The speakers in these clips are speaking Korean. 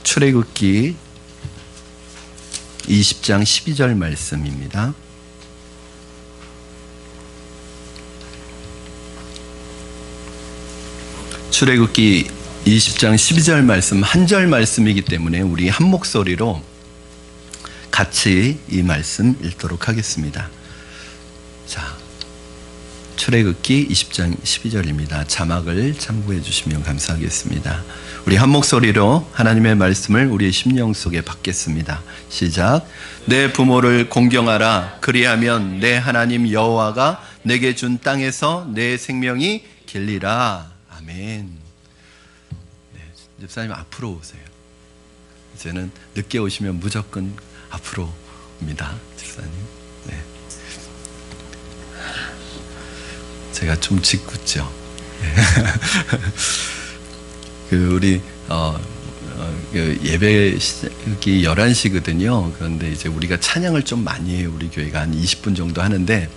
출애굽기 20장 12절 말씀입니다. 출애굽기 20장 12절 말씀 한 절 말씀이기 때문에 우리 한 목소리로 같이 이 말씀 읽도록 하겠습니다. 자, 출애굽기 20장 12절입니다. 자막을 참고해 주시면 감사하겠습니다. 우리 한 목소리로 하나님의 말씀을 우리의 심령 속에 받겠습니다. 시작. 내 부모를 공경하라. 그리하면 내 하나님 여호와가 내게 준 땅에서 내 생명이 길리라. 아멘. 네, 집사님 앞으로 오세요. 이제는 늦게 오시면 무조건 앞으로 옵니다. 집사님. 네. 제가 좀 짓궂죠. 네. 우리 예배 시작이 11시거든요. 그런데 이제 우리가 찬양을 좀 많이 해요. 우리 교회가 한 20분 정도 하는데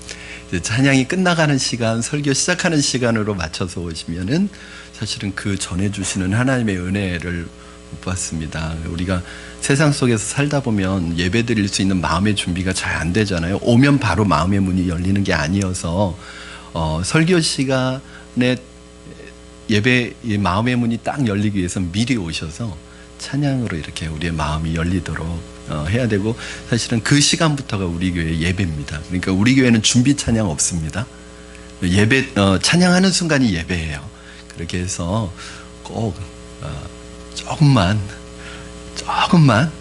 이제 찬양이 끝나가는 시간, 설교 시작하는 시간으로 맞춰서 오시면은 사실은 그 전해 주시는 하나님의 은혜를 못 받습니다. 우리가 세상 속에서 살다 보면 예배 드릴 수 있는 마음의 준비가 잘 안 되잖아요. 오면 바로 마음의 문이 열리는 게 아니어서 설교 시간에 예배 마음의 문이 딱 열리기 위해서 미리 오셔서 찬양으로 이렇게 우리의 마음이 열리도록 해야 되고, 사실은 그 시간부터가 우리 교회 예배입니다. 그러니까 우리 교회는 준비 찬양 없습니다. 예배 찬양하는 순간이 예배예요. 그렇게 해서 꼭 조금만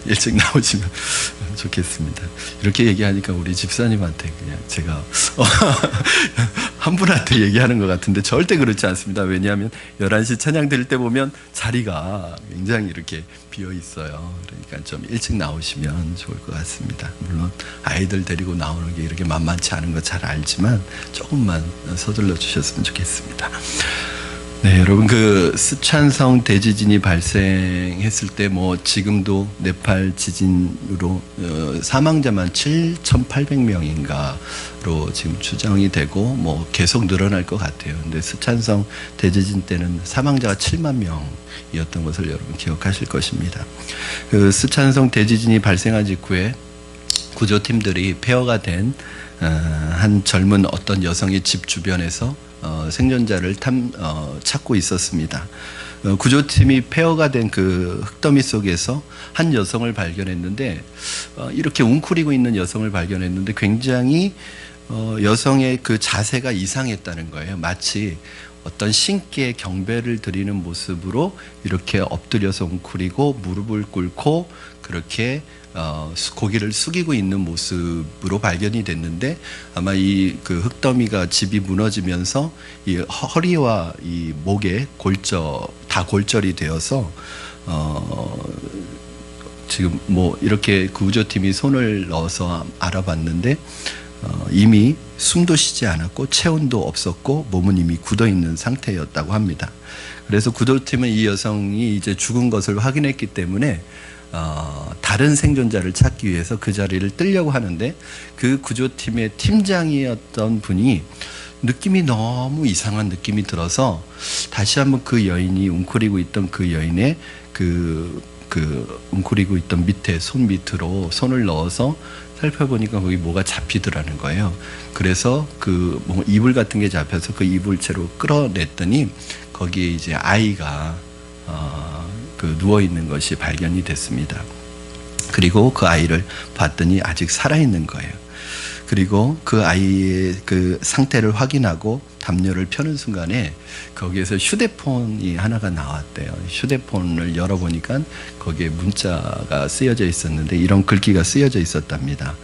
일찍 나오시면 좋겠습니다. 이렇게 얘기하니까 우리 집사님한테 그냥 제가 한 분한테 얘기하는 것 같은데 절대 그렇지 않습니다. 왜냐하면 11시 찬양 드릴 때 보면 자리가 굉장히 이렇게 비어 있어요. 그러니까 좀 일찍 나오시면 좋을 것 같습니다. 물론 아이들 데리고 나오는 게 이렇게 만만치 않은 거 잘 알지만 조금만 서둘러 주셨으면 좋겠습니다. 네, 여러분, 그 스촨성 대지진이 발생했을 때 지금도 네팔 지진으로 사망자만 7,800명인가로 지금 추정이 되고 계속 늘어날 것 같아요. 근데 스촨성 대지진 때는 사망자가 7만 명이었던 것을 여러분 기억하실 것입니다. 그 스촨성 대지진이 발생한 직후에 구조팀들이 폐허가 된 한 젊은 어떤 여성의 집 주변에서 생존자를 찾고 있었습니다. 구조팀이 폐허가 된 그 흙더미 속에서 한 여성을 발견했는데, 이렇게 웅크리고 있는 여성을 발견했는데 굉장히 여성의 그 자세가 이상했다는 거예요. 마치 어떤 신께 경배를 드리는 모습으로 이렇게 엎드려서 웅크리고 무릎을 꿇고 그렇게 고개를 숙이고 있는 모습으로 발견이 됐는데, 아마 이 그 흙더미가 집이 무너지면서 이 허리와 이 목에 다 골절이 되어서 지금 이렇게 구조팀이 손을 넣어서 알아봤는데 이미 숨도 쉬지 않았고 체온도 없었고 몸은 이미 굳어 있는 상태였다고 합니다. 그래서 구조팀은 이 여성이 이제 죽은 것을 확인했기 때문에 다른 생존자를 찾기 위해서 그 자리를 뜨려고 하는데, 그 구조팀의 팀장이었던 분이 느낌이 너무 이상한 느낌이 들어서 다시 한번 그 여인이 웅크리고 있던 그 여인의 그 웅크리고 있던 밑에 손 밑으로 손을 넣어서 살펴보니까 거기 뭐가 잡히더라는 거예요. 그래서 그 이불 같은 게 잡혀서 그 이불채로 끌어냈더니 거기에 이제 아이가 누워 있는 것이 발견이 됐습니다. 그리고 그 아이를 봤더니 아직 살아있는 거예요. 그리고 그 아이의 그 상태를 확인하고 담요를 펴는 순간에 거기에서 휴대폰이 하나가 나왔대요. 휴대폰을 열어보니까 거기에 문자가 쓰여져 있었는데 이런 글귀가 쓰여져 있었답니다.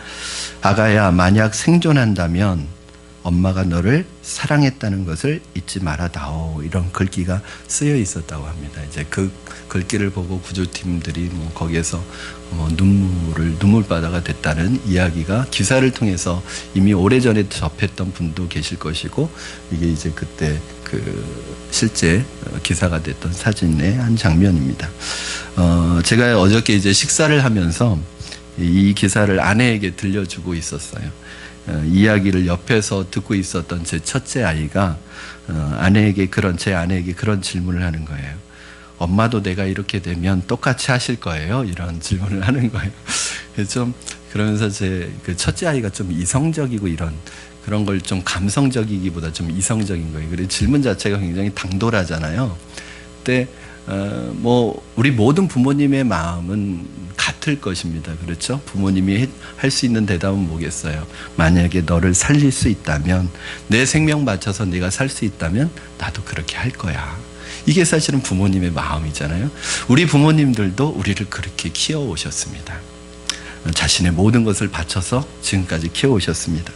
아가야, 만약 생존한다면 엄마가 너를 사랑했다는 것을 잊지 말아다오. 이런 글귀가 쓰여 있었다고 합니다. 이제 그 글귀를 보고 구조팀들이 거기에서 눈물바다가 됐다는 이야기가 기사를 통해서 이미 오래전에 접했던 분도 계실 것이고, 이게 이제 그때 실제 기사가 됐던 사진의 한 장면입니다. 제가 어저께 이제 식사를 하면서 이 기사를 아내에게 들려주고 있었어요. 이야기를 옆에서 듣고 있었던 제 첫째 아이가 제 아내에게 그런 질문을 하는 거예요. 엄마도 내가 이렇게 되면 똑같이 하실 거예요? 이런 질문을 하는 거예요. 그래서 좀 그러면서 제 그 첫째 아이가 좀 이성적이고 이런 그런 걸 좀 감성적이기보다 좀 이성적인 거예요. 그리고 질문 자체가 굉장히 당돌하잖아요. 근데 뭐 우리 모든 부모님의 마음은 같을 것입니다. 그렇죠? 부모님이 할 수 있는 대답은 뭐겠어요? 만약에 너를 살릴 수 있다면, 내 생명 바쳐서 네가 살 수 있다면 나도 그렇게 할 거야. 이게 사실은 부모님의 마음이잖아요. 우리 부모님들도 우리를 그렇게 키워오셨습니다. 자신의 모든 것을 바쳐서 지금까지 키워오셨습니다.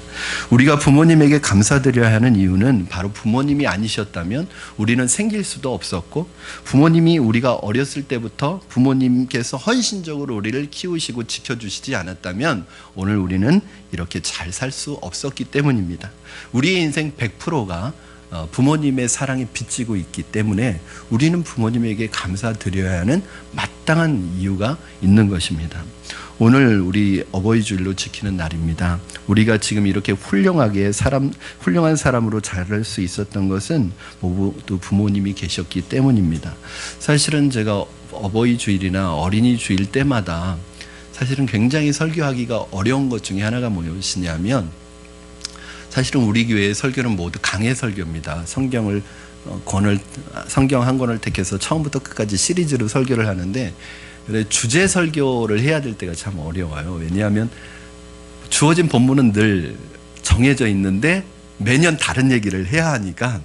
우리가 부모님에게 감사드려야 하는 이유는 바로 부모님이 아니셨다면 우리는 생길 수도 없었고, 부모님이 우리가 어렸을 때부터 부모님께서 헌신적으로 우리를 키우시고 지켜주시지 않았다면 오늘 우리는 이렇게 잘 살 수 없었기 때문입니다. 우리의 인생 100%가 부모님의 사랑에 빚지고 있기 때문에 우리는 부모님에게 감사드려야 하는 마땅한 이유가 있는 것입니다. 오늘 우리 어버이 주일로 지키는 날입니다. 우리가 지금 이렇게 훌륭한 사람으로 자랄 수 있었던 것은 모두 부모님이 계셨기 때문입니다. 사실은 제가 어버이 주일이나 어린이 주일 때마다 사실은 굉장히 설교하기가 어려운 것 중에 하나가 무엇이냐면, 사실은 우리 교회의 설교는 모두 강해 설교입니다. 성경 한 권을 택해서 처음부터 끝까지 시리즈로 설교를 하는데, 주제 설교를 해야 될 때가 참 어려워요. 왜냐하면 주어진 본문은 늘 정해져 있는데 매년 다른 얘기를 해야 하니까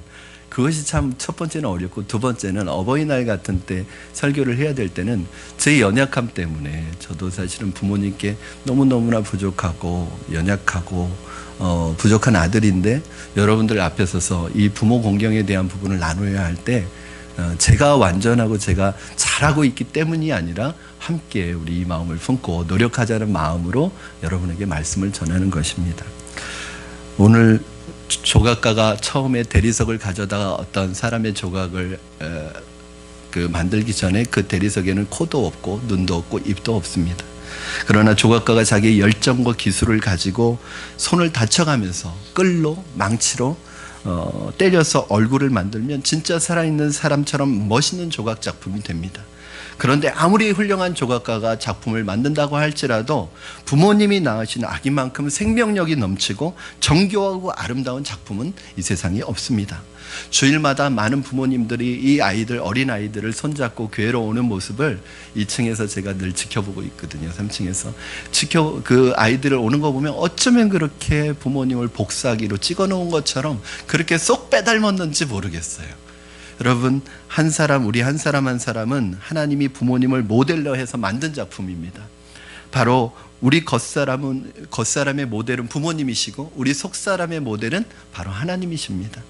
그것이 참 첫 번째는 어렵고, 두 번째는 어버이날 같은 때 설교를 해야 될 때는 제 연약함 때문에, 저도 사실은 부모님께 너무너무나 부족하고 연약하고 부족한 아들인데 여러분들 앞에 서서 이 부모 공경에 대한 부분을 나눠야 할 때 제가 완전하고 제가 잘하고 있기 때문이 아니라 함께 우리 이 마음을 품고 노력하자는 마음으로 여러분에게 말씀을 전하는 것입니다. 오늘 조각가가 처음에 대리석을 가져다가 어떤 사람의 조각을 만들기 전에 그 대리석에는 코도 없고 눈도 없고 입도 없습니다. 그러나 조각가가 자기의 열정과 기술을 가지고 손을 다쳐가면서 끌로 망치로 때려서 얼굴을 만들면 진짜 살아있는 사람처럼 멋있는 조각 작품이 됩니다. 그런데 아무리 훌륭한 조각가가 작품을 만든다고 할지라도 부모님이 낳으신 아기만큼 생명력이 넘치고 정교하고 아름다운 작품은 이 세상에 없습니다. 주일마다 많은 부모님들이 이 아이들, 어린 아이들을 손잡고 교회로 오는 모습을 2층에서 제가 늘 지켜보고 있거든요. 3층에서 그 아이들을 오는 거 보면 어쩌면 그렇게 부모님을 복사기로 찍어놓은 것처럼 그렇게 쏙 빼닮았는지 모르겠어요. 여러분, 우리 한 사람은 하나님이 부모님을 모델로 해서 만든 작품입니다. 바로 우리 겉사람의 모델은 부모님이시고 우리 속사람의 모델은 바로 하나님이십니다.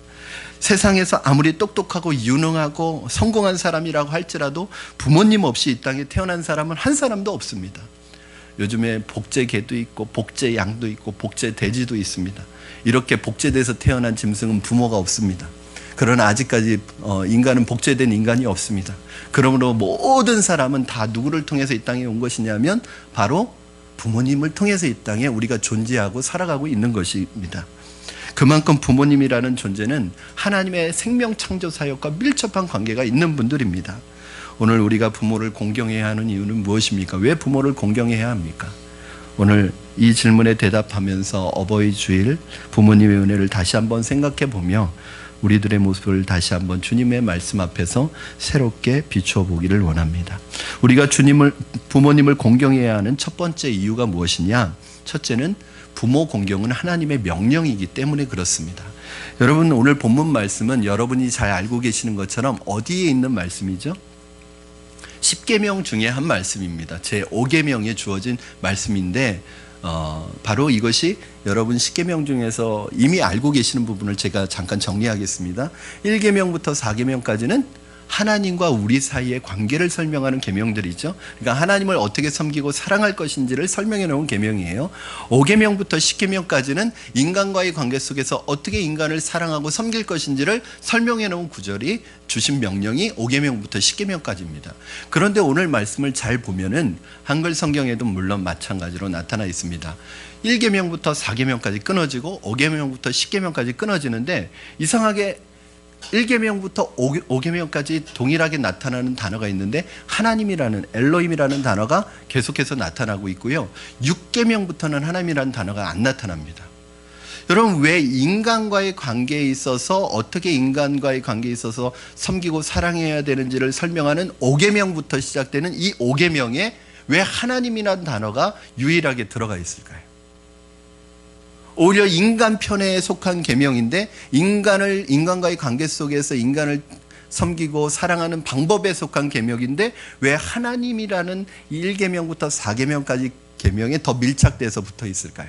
세상에서 아무리 똑똑하고 유능하고 성공한 사람이라고 할지라도 부모님 없이 이 땅에 태어난 사람은 한 사람도 없습니다. 요즘에 복제개도 있고 복제양도 있고 복제돼지도 있습니다. 이렇게 복제돼서 태어난 짐승은 부모가 없습니다. 그러나 아직까지 인간은 복제된 인간이 없습니다. 그러므로 모든 사람은 다 누구를 통해서 이 땅에 온 것이냐면 바로 부모님을 통해서 이 땅에 우리가 존재하고 살아가고 있는 것입니다. 그만큼 부모님이라는 존재는 하나님의 생명 창조 사역과 밀접한 관계가 있는 분들입니다. 오늘 우리가 부모를 공경해야 하는 이유는 무엇입니까? 왜 부모를 공경해야 합니까? 오늘 이 질문에 대답하면서 어버이 주일 부모님의 은혜를 다시 한번 생각해 보며 우리들의 모습을 다시 한번 주님의 말씀 앞에서 새롭게 비추어 보기를 원합니다. 우리가 부모님을 공경해야 하는 첫 번째 이유가 무엇이냐? 첫째는 부모 공경은 하나님의 명령이기 때문에 그렇습니다. 여러분, 오늘 본문 말씀은 여러분이 잘 알고 계시는 것처럼 어디에 있는 말씀이죠? 10계명 중에 한 말씀입니다. 제5계명에 주어진 말씀인데 바로 이것이 여러분 10계명 중에서 이미 알고 계시는 부분을 제가 잠깐 정리하겠습니다. 1계명부터 4계명까지는 하나님과 우리 사이의 관계를 설명하는 계명들이죠. 그러니까 하나님을 어떻게 섬기고 사랑할 것인지를 설명해 놓은 계명이에요. 5계명부터 10계명까지는 인간과의 관계 속에서 어떻게 인간을 사랑하고 섬길 것인지를 설명해 놓은 구절이 주신 명령이 5계명부터 10계명까지입니다. 그런데 오늘 말씀을 잘 보면은 한글 성경에도 물론 마찬가지로 나타나 있습니다. 1계명부터 4계명까지 끊어지고 5계명부터 10계명까지 끊어지는데 이상하게 1계명부터 5계명까지 동일하게 나타나는 단어가 있는데 하나님이라는 엘로힘이라는 단어가 계속해서 나타나고 있고요. 6계명부터는 하나님이라는 단어가 안 나타납니다. 여러분, 왜 인간과의 관계에 있어서 어떻게 인간과의 관계에 있어서 섬기고 사랑해야 되는지를 설명하는 5계명부터 시작되는 이 5계명에 왜 하나님이라는 단어가 유일하게 들어가 있을까요? 오히려 인간 편에 속한 계명인데 인간과의 관계 속에서 인간을 섬기고 사랑하는 방법에 속한 계명인데 왜 하나님이라는 1계명부터 4계명까지 계명에 더 밀착돼서 붙어 있을까요?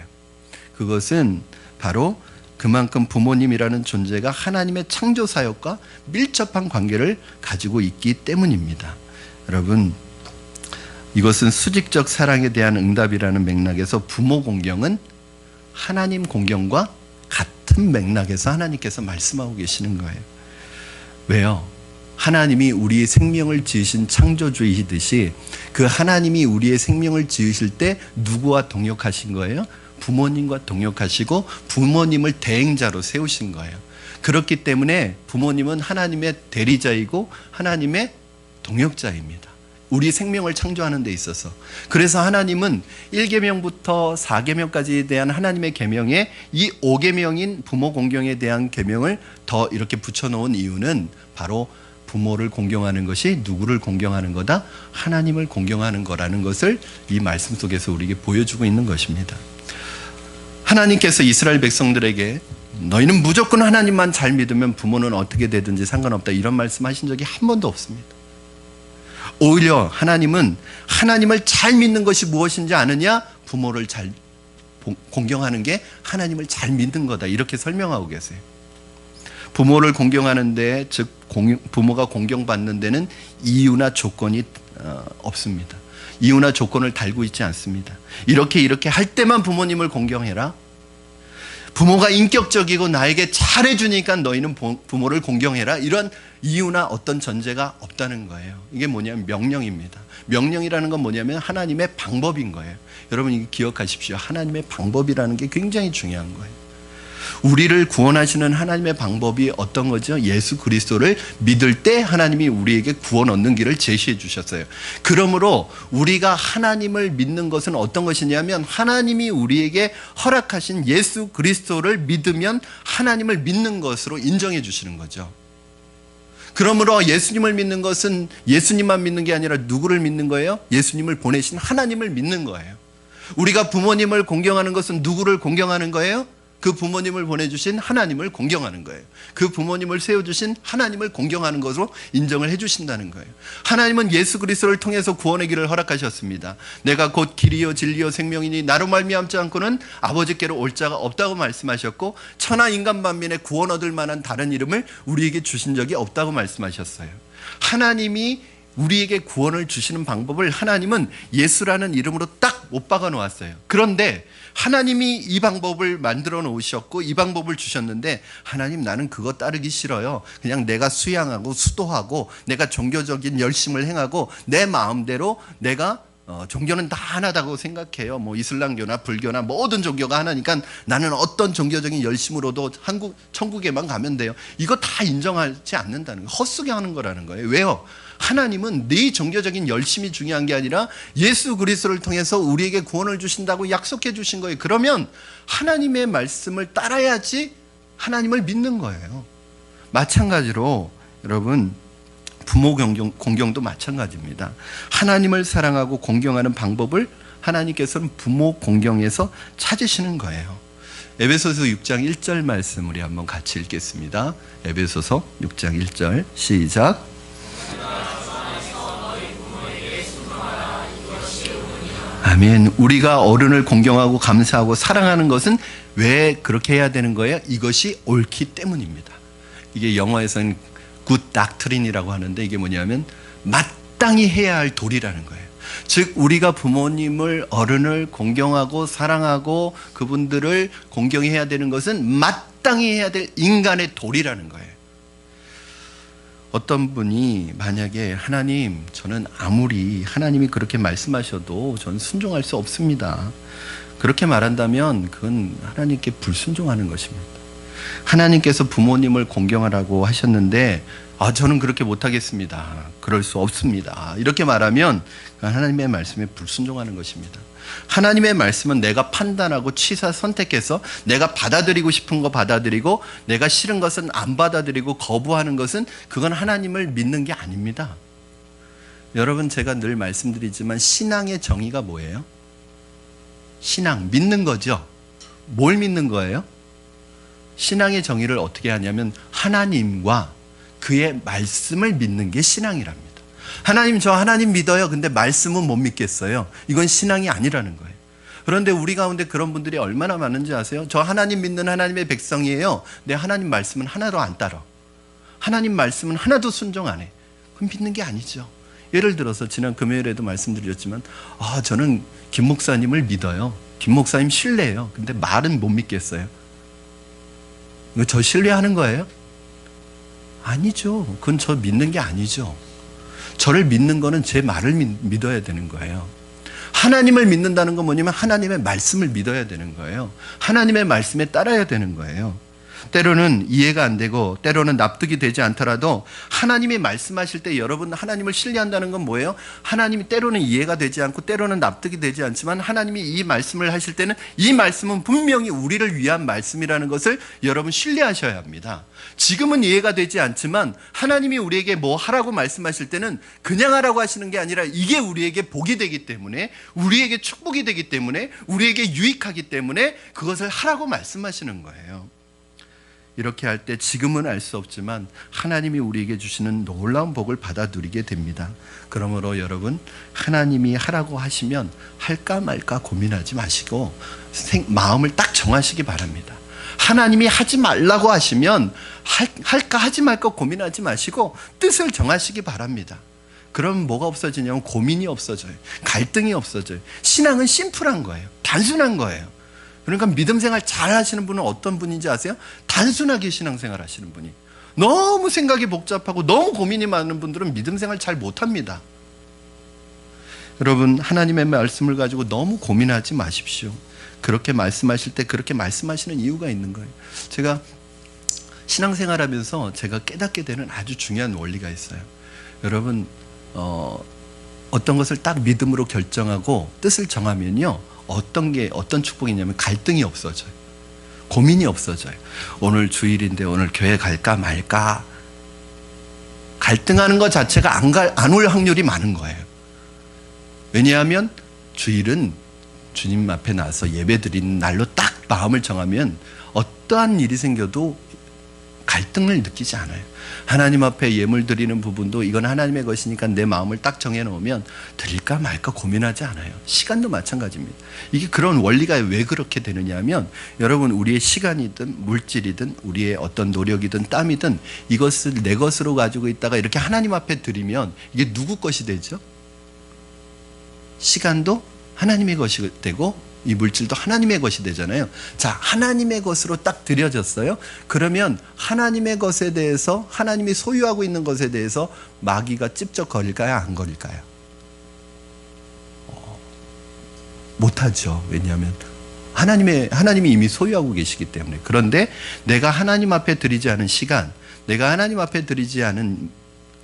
그것은 바로 그만큼 부모님이라는 존재가 하나님의 창조 사역과 밀접한 관계를 가지고 있기 때문입니다. 여러분, 이것은 수직적 사랑에 대한 응답이라는 맥락에서 부모 공경은 하나님 공경과 같은 맥락에서 하나님께서 말씀하고 계시는 거예요. 왜요? 하나님이 우리의 생명을 지으신 창조주이듯이 그 하나님이 우리의 생명을 지으실 때 누구와 동역하신 거예요? 부모님과 동역하시고 부모님을 대행자로 세우신 거예요. 그렇기 때문에 부모님은 하나님의 대리자이고 하나님의 동역자입니다. 우리 생명을 창조하는 데 있어서. 그래서 하나님은 1계명부터 4계명까지에 대한 하나님의 계명에 이 5계명인 부모 공경에 대한 계명을 더 이렇게 붙여놓은 이유는 바로 부모를 공경하는 것이 누구를 공경하는 거다? 하나님을 공경하는 거라는 것을 이 말씀 속에서 우리에게 보여주고 있는 것입니다. 하나님께서 이스라엘 백성들에게 너희는 무조건 하나님만 잘 믿으면 부모는 어떻게 되든지 상관없다, 이런 말씀하신 적이 한 번도 없습니다. 오히려 하나님은 하나님을 잘 믿는 것이 무엇인지 아느냐? 부모를 잘 공경하는 게 하나님을 잘 믿는 거다, 이렇게 설명하고 계세요. 부모를 공경하는데, 즉 부모가 공경받는 데는 이유나 조건이 없습니다. 이유나 조건을 달고 있지 않습니다. 이렇게 할 때만 부모님을 공경해라. 부모가 인격적이고 나에게 잘해주니까 너희는 부모를 공경해라, 이런 이유나 어떤 전제가 없다는 거예요. 이게 뭐냐면 명령입니다. 명령이라는 건 뭐냐면 하나님의 방법인 거예요. 여러분, 이거 기억하십시오. 하나님의 방법이라는 게 굉장히 중요한 거예요. 우리를 구원하시는 하나님의 방법이 어떤 거죠? 예수 그리스도를 믿을 때 하나님이 우리에게 구원 얻는 길을 제시해 주셨어요. 그러므로 우리가 하나님을 믿는 것은 어떤 것이냐면 하나님이 우리에게 허락하신 예수 그리스도를 믿으면 하나님을 믿는 것으로 인정해 주시는 거죠. 그러므로 예수님을 믿는 것은 예수님만 믿는 게 아니라 누구를 믿는 거예요? 예수님을 보내신 하나님을 믿는 거예요. 우리가 부모님을 공경하는 것은 누구를 공경하는 거예요? 그 부모님을 보내주신 하나님을 공경하는 거예요. 그 부모님을 세워주신 하나님을 공경하는 것으로 인정을 해주신다는 거예요. 하나님은 예수 그리스도를 통해서 구원의 길을 허락하셨습니다. 내가 곧 길이요 진리요 생명이니 나로 말미암지 않고는 아버지께로 올 자가 없다고 말씀하셨고, 천하 인간 만민의 구원 얻을 만한 다른 이름을 우리에게 주신 적이 없다고 말씀하셨어요. 하나님이 우리에게 구원을 주시는 방법을 하나님은 예수라는 이름으로 딱 못 박아 놓았어요. 그런데 하나님이 이 방법을 만들어 놓으셨고 이 방법을 주셨는데, 하나님 나는 그거 따르기 싫어요. 그냥 내가 수양하고 수도하고 내가 종교적인 열심을 행하고 내 마음대로 내가 종교는 다 하나다고 생각해요. 뭐 이슬람교나 불교나 모든 종교가 하나니까 나는 어떤 종교적인 열심으로도 천국에만 가면 돼요. 이거 다 인정하지 않는다는 거예요. 헛소리하는 거라는 거예요. 왜요? 하나님은 네 종교적인 열심이 중요한 게 아니라 예수 그리스도를 통해서 우리에게 구원을 주신다고 약속해 주신 거예요. 그러면 하나님의 말씀을 따라야지 하나님을 믿는 거예요. 마찬가지로 여러분, 부모 공경도 마찬가지입니다. 하나님을 사랑하고 공경하는 방법을 하나님께서는 부모 공경에서 찾으시는 거예요. 에베소서 6장 1절 말씀 우리 한번 같이 읽겠습니다. 에베소서 6장 1절 시작. 아멘. 우리가 어른을 공경하고 감사하고 사랑하는 것은 왜 그렇게 해야 되는 거예요? 이것이 옳기 때문입니다. 이게 영어에서는 굿 닥트린이라고 하는데, 이게 뭐냐면 마땅히 해야 할 도리라는 거예요. 즉 우리가 부모님을, 어른을 공경하고 사랑하고 그분들을 공경해야 되는 것은 마땅히 해야 될 인간의 도리라는 거예요. 어떤 분이 만약에 하나님, 저는 아무리 하나님이 그렇게 말씀하셔도 저는 순종할 수 없습니다, 그렇게 말한다면 그건 하나님께 불순종하는 것입니다. 하나님께서 부모님을 공경하라고 하셨는데 저는 그렇게 못하겠습니다. 그럴 수 없습니다. 이렇게 말하면 하나님의 말씀에 불순종하는 것입니다. 하나님의 말씀은 내가 판단하고 취사 선택해서 내가 받아들이고 싶은 거 받아들이고 내가 싫은 것은 안 받아들이고 거부하는 것은 그건 하나님을 믿는 게 아닙니다. 여러분, 제가 늘 말씀드리지만 신앙의 정의가 뭐예요? 신앙, 믿는 거죠. 뭘 믿는 거예요? 신앙의 정의를 어떻게 하냐면 하나님과 그의 말씀을 믿는 게 신앙이랍니다. 하나님, 저 하나님 믿어요. 근데 말씀은 못 믿겠어요. 이건 신앙이 아니라는 거예요. 그런데 우리 가운데 그런 분들이 얼마나 많은지 아세요? 저 하나님 믿는 하나님의 백성이에요. 내 하나님 말씀은 하나도 안 따라. 하나님 말씀은 하나도 순종 안 해. 그럼 믿는 게 아니죠. 예를 들어서 지난 금요일에도 말씀드렸지만 저는 김 목사님을 믿어요. 김 목사님 신뢰해요. 근데 말은 못 믿겠어요. 이거 저 신뢰하는 거예요? 아니죠. 그건 저 믿는 게 아니죠. 저를 믿는 거는 제 말을 믿어야 되는 거예요. 하나님을 믿는다는 건 뭐냐면 하나님의 말씀을 믿어야 되는 거예요. 하나님의 말씀에 따라야 되는 거예요. 때로는 이해가 안 되고 때로는 납득이 되지 않더라도 하나님이 말씀하실 때 여러분 하나님을 신뢰한다는 건 뭐예요? 하나님이 때로는 이해가 되지 않고 때로는 납득이 되지 않지만 하나님이 이 말씀을 하실 때는 이 말씀은 분명히 우리를 위한 말씀이라는 것을 여러분 신뢰하셔야 합니다. 지금은 이해가 되지 않지만 하나님이 우리에게 뭐 하라고 말씀하실 때는 그냥 하라고 하시는 게 아니라 이게 우리에게 복이 되기 때문에 우리에게 축복이 되기 때문에 우리에게 유익하기 때문에 그것을 하라고 말씀하시는 거예요. 이렇게 할 때 지금은 알 수 없지만 하나님이 우리에게 주시는 놀라운 복을 받아 누리게 됩니다. 그러므로 여러분, 하나님이 하라고 하시면 할까 말까 고민하지 마시고 마음을 딱 정하시기 바랍니다. 하나님이 하지 말라고 하시면 할까 하지 말까 고민하지 마시고 뜻을 정하시기 바랍니다. 그럼 뭐가 없어지냐면 고민이 없어져요. 갈등이 없어져요. 신앙은 심플한 거예요. 단순한 거예요. 그러니까 믿음 생활 잘 하시는 분은 어떤 분인지 아세요? 단순하게 신앙생활 하시는 분이. 너무 생각이 복잡하고 너무 고민이 많은 분들은 믿음 생활 잘 못합니다. 여러분, 하나님의 말씀을 가지고 너무 고민하지 마십시오. 그렇게 말씀하실 때 그렇게 말씀하시는 이유가 있는 거예요. 제가 신앙생활 하면서 제가 깨닫게 되는 아주 중요한 원리가 있어요. 여러분, 어떤 것을 딱 믿음으로 결정하고 뜻을 정하면요, 어떤 축복이냐면 갈등이 없어져요. 고민이 없어져요. 오늘 주일인데 오늘 교회 갈까 말까 갈등하는 것 자체가 안 올 확률이 많은 거예요. 왜냐하면 주일은 주님 앞에 나서 예배 드리는 날로 딱 마음을 정하면 어떠한 일이 생겨도 갈등을 느끼지 않아요. 하나님 앞에 예물 드리는 부분도 이건 하나님의 것이니까 내 마음을 딱 정해놓으면 드릴까 말까 고민하지 않아요. 시간도 마찬가지입니다. 이게 그런 원리가 왜 그렇게 되느냐 하면 여러분, 우리의 시간이든 물질이든 우리의 어떤 노력이든 땀이든 이것을 내 것으로 가지고 있다가 이렇게 하나님 앞에 드리면 이게 누구 것이 되죠? 시간도 하나님의 것이 되고 이 물질도 하나님의 것이 되잖아요. 자, 하나님의 것으로 딱 드려졌어요. 그러면 하나님의 것에 대해서, 하나님이 소유하고 있는 것에 대해서 마귀가 찝쩍거릴까요? 안 거릴까요? 못하죠. 왜냐하면 하나님이 이미 소유하고 계시기 때문에. 그런데 내가 하나님 앞에 드리지 않은 시간, 내가 하나님 앞에 드리지 않은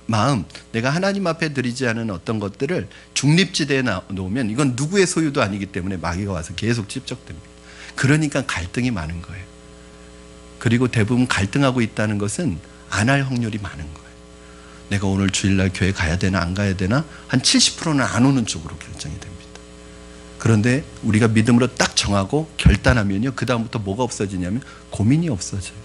마음, 내가 하나님 앞에 드리지 않은 어떤 것들을 중립지대에 놓으면 이건 누구의 소유도 아니기 때문에 마귀가 와서 계속 찝적됩니다. 그러니까 갈등이 많은 거예요. 그리고 대부분 갈등하고 있다는 것은 안 할 확률이 많은 거예요. 내가 오늘 주일날 교회 가야 되나 안 가야 되나 한 70%는 안 오는 쪽으로 결정이 됩니다. 그런데 우리가 믿음으로 딱 정하고 결단하면요, 그 다음부터 뭐가 없어지냐면 고민이 없어져요.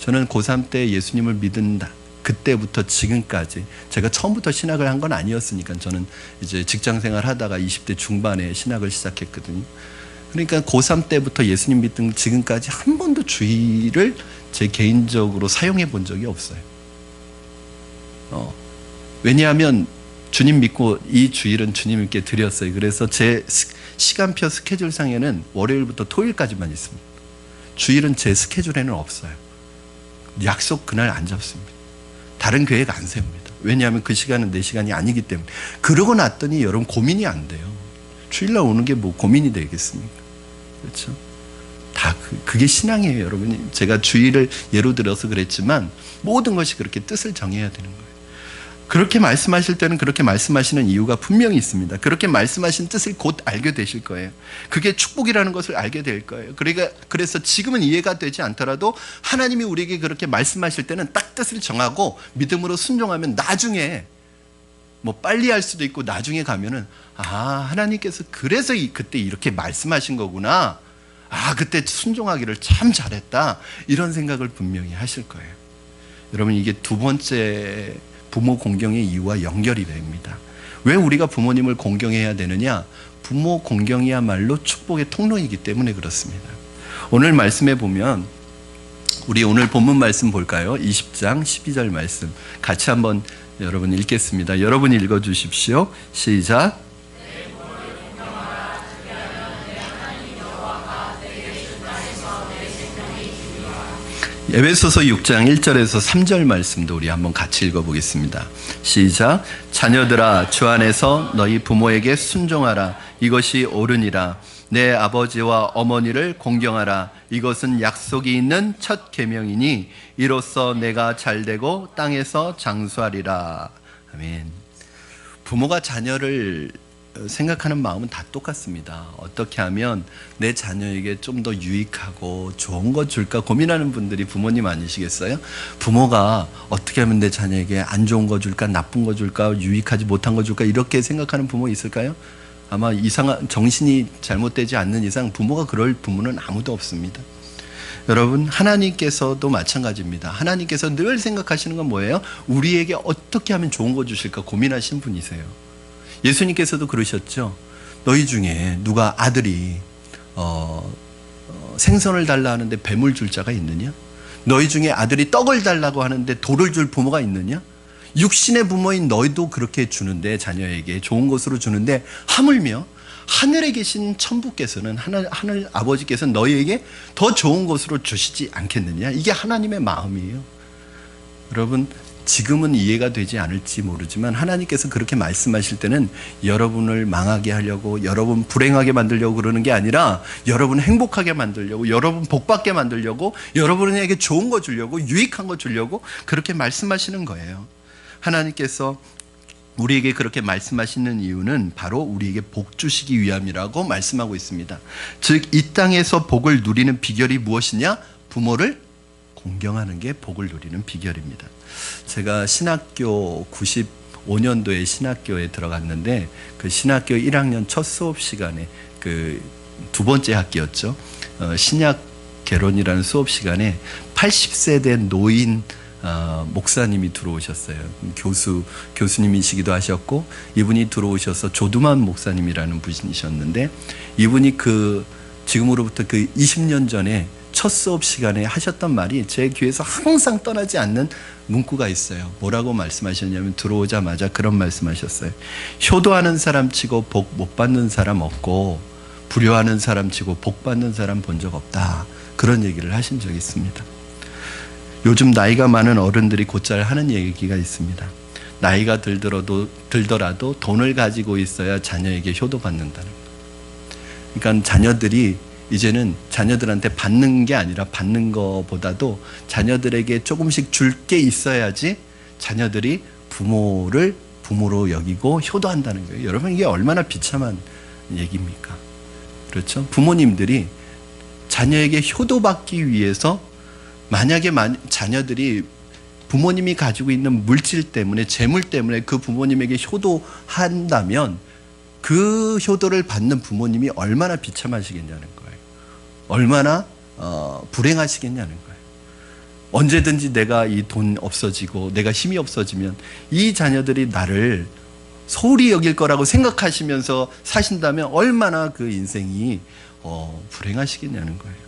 저는 고3 때 예수님을 믿는다. 그때부터 지금까지 제가 처음부터 신학을 한 건 아니었으니까 저는 이제 직장생활 하다가 20대 중반에 신학을 시작했거든요. 그러니까 고3 때부터 예수님 믿던 지금까지 한 번도 주일을 제 개인적으로 사용해 본 적이 없어요. 왜냐하면 주님 믿고 이 주일은 주님께 드렸어요. 그래서 제 시간표 스케줄상에는 월요일부터 토요일까지만 있습니다. 주일은 제 스케줄에는 없어요. 약속 그날 안 잡습니다. 다른 계획 안 세웁니다. 왜냐하면 그 시간은 내 시간이 아니기 때문에. 그러고 났더니 여러분 고민이 안 돼요. 주일날 오는 게 뭐 고민이 되겠습니까? 그렇죠? 다 그게 신앙이에요, 여러분. 제가 주의를 예로 들어서 그랬지만 모든 것이 그렇게 뜻을 정해야 되는 거예요. 그렇게 말씀하실 때는 그렇게 말씀하시는 이유가 분명히 있습니다. 그렇게 말씀하신 뜻을 곧 알게 되실 거예요. 그게 축복이라는 것을 알게 될 거예요. 그래서 지금은 이해가 되지 않더라도 하나님이 우리에게 그렇게 말씀하실 때는 딱 뜻을 정하고 믿음으로 순종하면 나중에 뭐 빨리 할 수도 있고 나중에 가면은 하나님께서 그래서 그때 이렇게 말씀하신 거구나. 그때 순종하기를 참 잘했다. 이런 생각을 분명히 하실 거예요. 여러분, 이게 두 번째 부모 공경의 이유와 연결이 됩니다. 왜 우리가 부모님을 공경해야 되느냐? 부모 공경이야말로 축복의 통로이기 때문에 그렇습니다. 오늘 말씀에 보면 우리 오늘 본문 말씀 볼까요? 20장 12절 말씀 같이 한번 여러분 읽겠습니다. 여러분 읽어주십시오. 시작. 에베소서 6장 1절에서 3절 말씀도 우리 한번 같이 읽어보겠습니다. 시작. 자녀들아, 주 안에서 너희 부모에게 순종하라. 이것이 옳으니라. 내 아버지와 어머니를 공경하라. 이것은 약속이 있는 첫 계명이니 이로써 내가 잘되고 땅에서 장수하리라. 아멘. 부모가 자녀를 생각하는 마음은 다 똑같습니다. 어떻게 하면 내 자녀에게 좀 더 유익하고 좋은 거 줄까 고민하는 분들이 부모님 아니시겠어요? 부모가 어떻게 하면 내 자녀에게 안 좋은 거 줄까, 나쁜 거 줄까, 유익하지 못한 거 줄까, 이렇게 생각하는 부모 있을까요? 아마 정신이 잘못되지 않는 이상 부모가 그럴 부모는 아무도 없습니다. 여러분, 하나님께서도 마찬가지입니다. 하나님께서 늘 생각하시는 건 뭐예요? 우리에게 어떻게 하면 좋은 거 주실까 고민하신 분이세요. 예수님께서도 그러셨죠. 너희 중에 누가 아들이 생선을 달라 하는데 뱀을 줄 자가 있느냐? 너희 중에 아들이 떡을 달라고 하는데 돌을 줄 부모가 있느냐? 육신의 부모인 너희도 그렇게 주는데, 자녀에게 좋은 것으로 주는데 하물며 하늘에 계신 천부께서는, 하늘 아버지께서는 너희에게 더 좋은 것으로 주시지 않겠느냐? 이게 하나님의 마음이에요. 여러분, 지금은 이해가 되지 않을지 모르지만 하나님께서 그렇게 말씀하실 때는 여러분을 망하게 하려고, 여러분 불행하게 만들려고 그러는 게 아니라 여러분 행복하게 만들려고, 여러분 복받게 만들려고, 여러분에게 좋은 거 주려고, 유익한 거 주려고 그렇게 말씀하시는 거예요. 하나님께서 우리에게 그렇게 말씀하시는 이유는 바로 우리에게 복 주시기 위함이라고 말씀하고 있습니다. 즉, 이 땅에서 복을 누리는 비결이 무엇이냐? 부모를 공경하는 게 복을 누리는 비결입니다. 제가 신학교 95년도에 신학교에 들어갔는데, 그 신학교 1학년 첫 수업 시간에, 그 두 번째 학기였죠. 신약 개론이라는 수업 시간에 80세 된 노인 목사님이 들어오셨어요. 교수님이시기도 하셨고, 이분이 들어오셔서 조두만 목사님이라는 분이셨는데, 이분이 지금으로부터 20년 전에 첫 수업 시간에 하셨던 말이 제 귀에서 항상 떠나지 않는 문구가 있어요. 뭐라고 말씀하셨냐면, 들어오자마자 그런 말씀하셨어요. 효도하는 사람 치고 복 못 받는 사람 없고, 불효하는 사람 치고 복 받는 사람 본 적 없다. 그런 얘기를 하신 적이 있습니다. 요즘 나이가 많은 어른들이 곧잘 하는 얘기가 있습니다. 나이가 들더라도 돈을 가지고 있어야 자녀에게 효도받는다는 거. 그러니까 자녀들이 이제는 자녀들한테 받는 게 아니라, 받는 것보다도 자녀들에게 조금씩 줄 게 있어야지 자녀들이 부모를 부모로 여기고 효도한다는 거예요. 여러분, 이게 얼마나 비참한 얘기입니까? 그렇죠? 부모님들이 자녀에게 효도받기 위해서, 만약에 자녀들이 부모님이 가지고 있는 물질 때문에, 재물 때문에 그 부모님에게 효도한다면 그 효도를 받는 부모님이 얼마나 비참하시겠냐는 거예요. 얼마나 불행하시겠냐는 거예요. 언제든지 내가 이 돈 없어지고 내가 힘이 없어지면 이 자녀들이 나를 소홀히 여길 거라고 생각하시면서 사신다면 얼마나 그 인생이 불행하시겠냐는 거예요.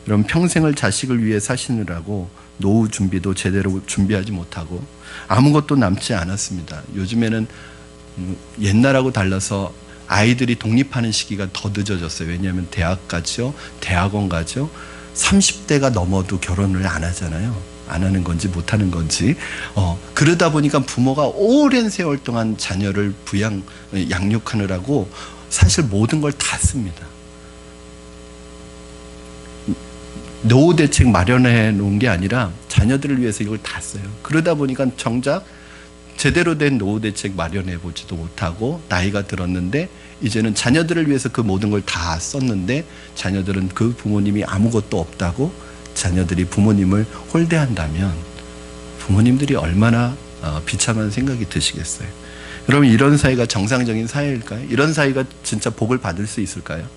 여러분, 평생을 자식을 위해 사시느라고 노후 준비도 제대로 준비하지 못하고 아무것도 남지 않았습니다. 요즘에는 옛날하고 달라서 아이들이 독립하는 시기가 더 늦어졌어요. 왜냐하면 대학 가죠, 대학원 가죠. 30대가 넘어도 결혼을 안 하잖아요. 안 하는 건지 못하는 건지. 그러다 보니까 부모가 오랜 세월 동안 자녀를 양육하느라고 사실 모든 걸 다 씁니다. 노후 대책 마련해 놓은 게 아니라 자녀들을 위해서 이걸 다 써요. 그러다 보니까 정작 제대로 된 노후 대책 마련해 보지도 못하고 나이가 들었는데 이제는 자녀들을 위해서 그 모든 걸 다 썼는데 자녀들은 그 부모님이 아무것도 없다고 자녀들이 부모님을 홀대한다면 부모님들이 얼마나 비참한 생각이 드시겠어요. 여러분, 이런 사회가 정상적인 사회일까요? 이런 사회가 진짜 복을 받을 수 있을까요?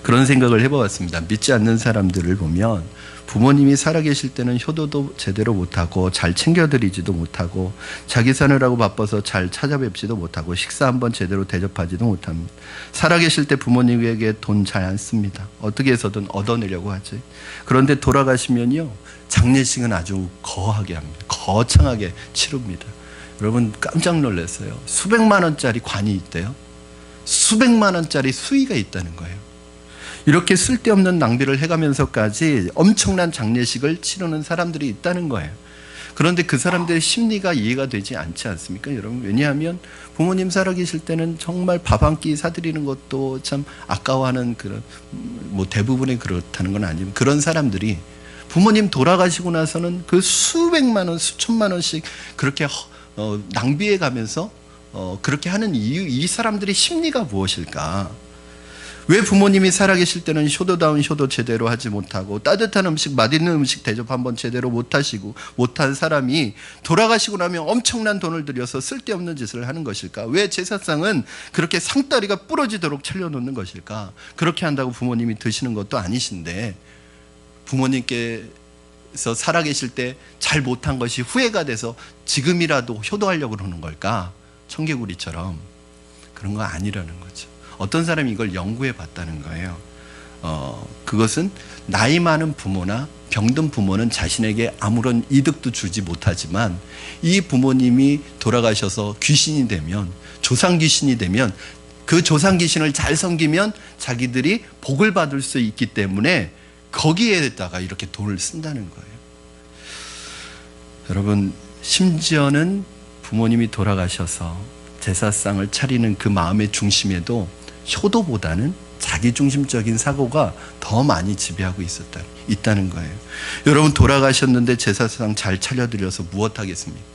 그런 생각을 해보았습니다. 믿지 않는 사람들을 보면 부모님이 살아계실 때는 효도도 제대로 못하고 잘 챙겨드리지도 못하고 자기 사느라고 바빠서 잘 찾아뵙지도 못하고 식사 한번 제대로 대접하지도 못합니다. 살아계실 때 부모님에게 돈 잘 안 씁니다. 어떻게 해서든 얻어내려고 하지. 그런데 돌아가시면요, 장례식은 아주 거하게 합니다. 거창하게 치릅니다. 여러분, 깜짝 놀랐어요. 수백만 원짜리 관이 있대요. 수백만 원짜리 수의가 있다는 거예요. 이렇게 쓸데없는 낭비를 해가면서까지 엄청난 장례식을 치르는 사람들이 있다는 거예요. 그런데 그 사람들의 심리가 이해가 되지 않지 않습니까, 여러분? 왜냐하면 부모님 살아계실 때는 정말 밥 한 끼 사드리는 것도 참 아까워하는 그런, 뭐 대부분이 그렇다는 건 아니지만 그런 사람들이 부모님 돌아가시고 나서는 그 수백만 원, 수천만 원씩 그렇게 낭비해 가면서 그렇게 하는 이유, 이 사람들의 심리가 무엇일까? 왜 부모님이 살아계실 때는 효도다운 효도 제대로 하지 못하고 따뜻한 음식, 맛있는 음식 대접 한번 제대로 못하시고 못한 사람이 돌아가시고 나면 엄청난 돈을 들여서 쓸데없는 짓을 하는 것일까? 왜 제사상은 그렇게 상다리가 부러지도록 차려놓는 것일까? 그렇게 한다고 부모님이 드시는 것도 아니신데 부모님께서 살아계실 때 잘 못한 것이 후회가 돼서 지금이라도 효도하려고 그러는 걸까? 청개구리처럼. 그런 거 아니라는 거죠. 어떤 사람이 이걸 연구해 봤다는 거예요. 그것은 나이 많은 부모나 병든 부모는 자신에게 아무런 이득도 주지 못하지만 이 부모님이 돌아가셔서 귀신이 되면, 조상 귀신이 되면 그 조상 귀신을 잘 섬기면 자기들이 복을 받을 수 있기 때문에 거기에다가 이렇게 돈을 쓴다는 거예요. 여러분, 심지어는 부모님이 돌아가셔서 제사상을 차리는 그 마음의 중심에도 효도보다는 자기중심적인 사고가 더 많이 지배하고 있다는 거예요. 여러분, 돌아가셨는데 제사상 잘 차려드려서 무엇하겠습니까?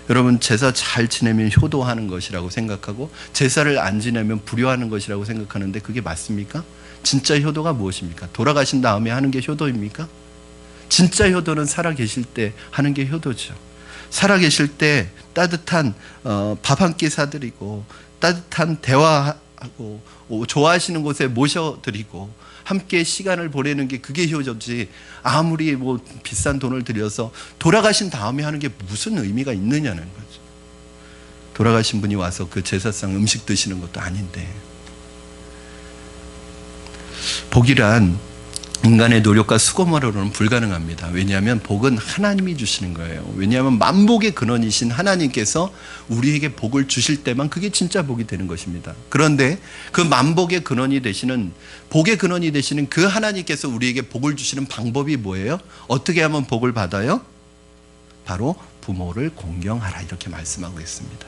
여러분, 제사 잘 지내면 효도하는 것이라고 생각하고 제사를 안 지내면 불효하는 것이라고 생각하는데 그게 맞습니까? 진짜 효도가 무엇입니까? 돌아가신 다음에 하는 게 효도입니까? 진짜 효도는 살아계실 때 하는 게 효도죠. 살아계실 때 따뜻한 밥 한 끼 사드리고 따뜻한 대화하고 좋아하시는 곳에 모셔드리고 함께 시간을 보내는 게 그게 효도지, 아무리 뭐 비싼 돈을 들여서 돌아가신 다음에 하는 게 무슨 의미가 있느냐는 거죠. 돌아가신 분이 와서 그 제사상 음식 드시는 것도 아닌데. 복이란 인간의 노력과 수고만으로는 불가능합니다. 왜냐하면 복은 하나님이 주시는 거예요. 왜냐하면 만복의 근원이신 하나님께서 우리에게 복을 주실 때만 그게 진짜 복이 되는 것입니다. 그런데 그 만복의 근원이 되시는, 복의 근원이 되시는 그 하나님께서 우리에게 복을 주시는 방법이 뭐예요? 어떻게 하면 복을 받아요? 바로 부모를 공경하라, 이렇게 말씀하고 있습니다.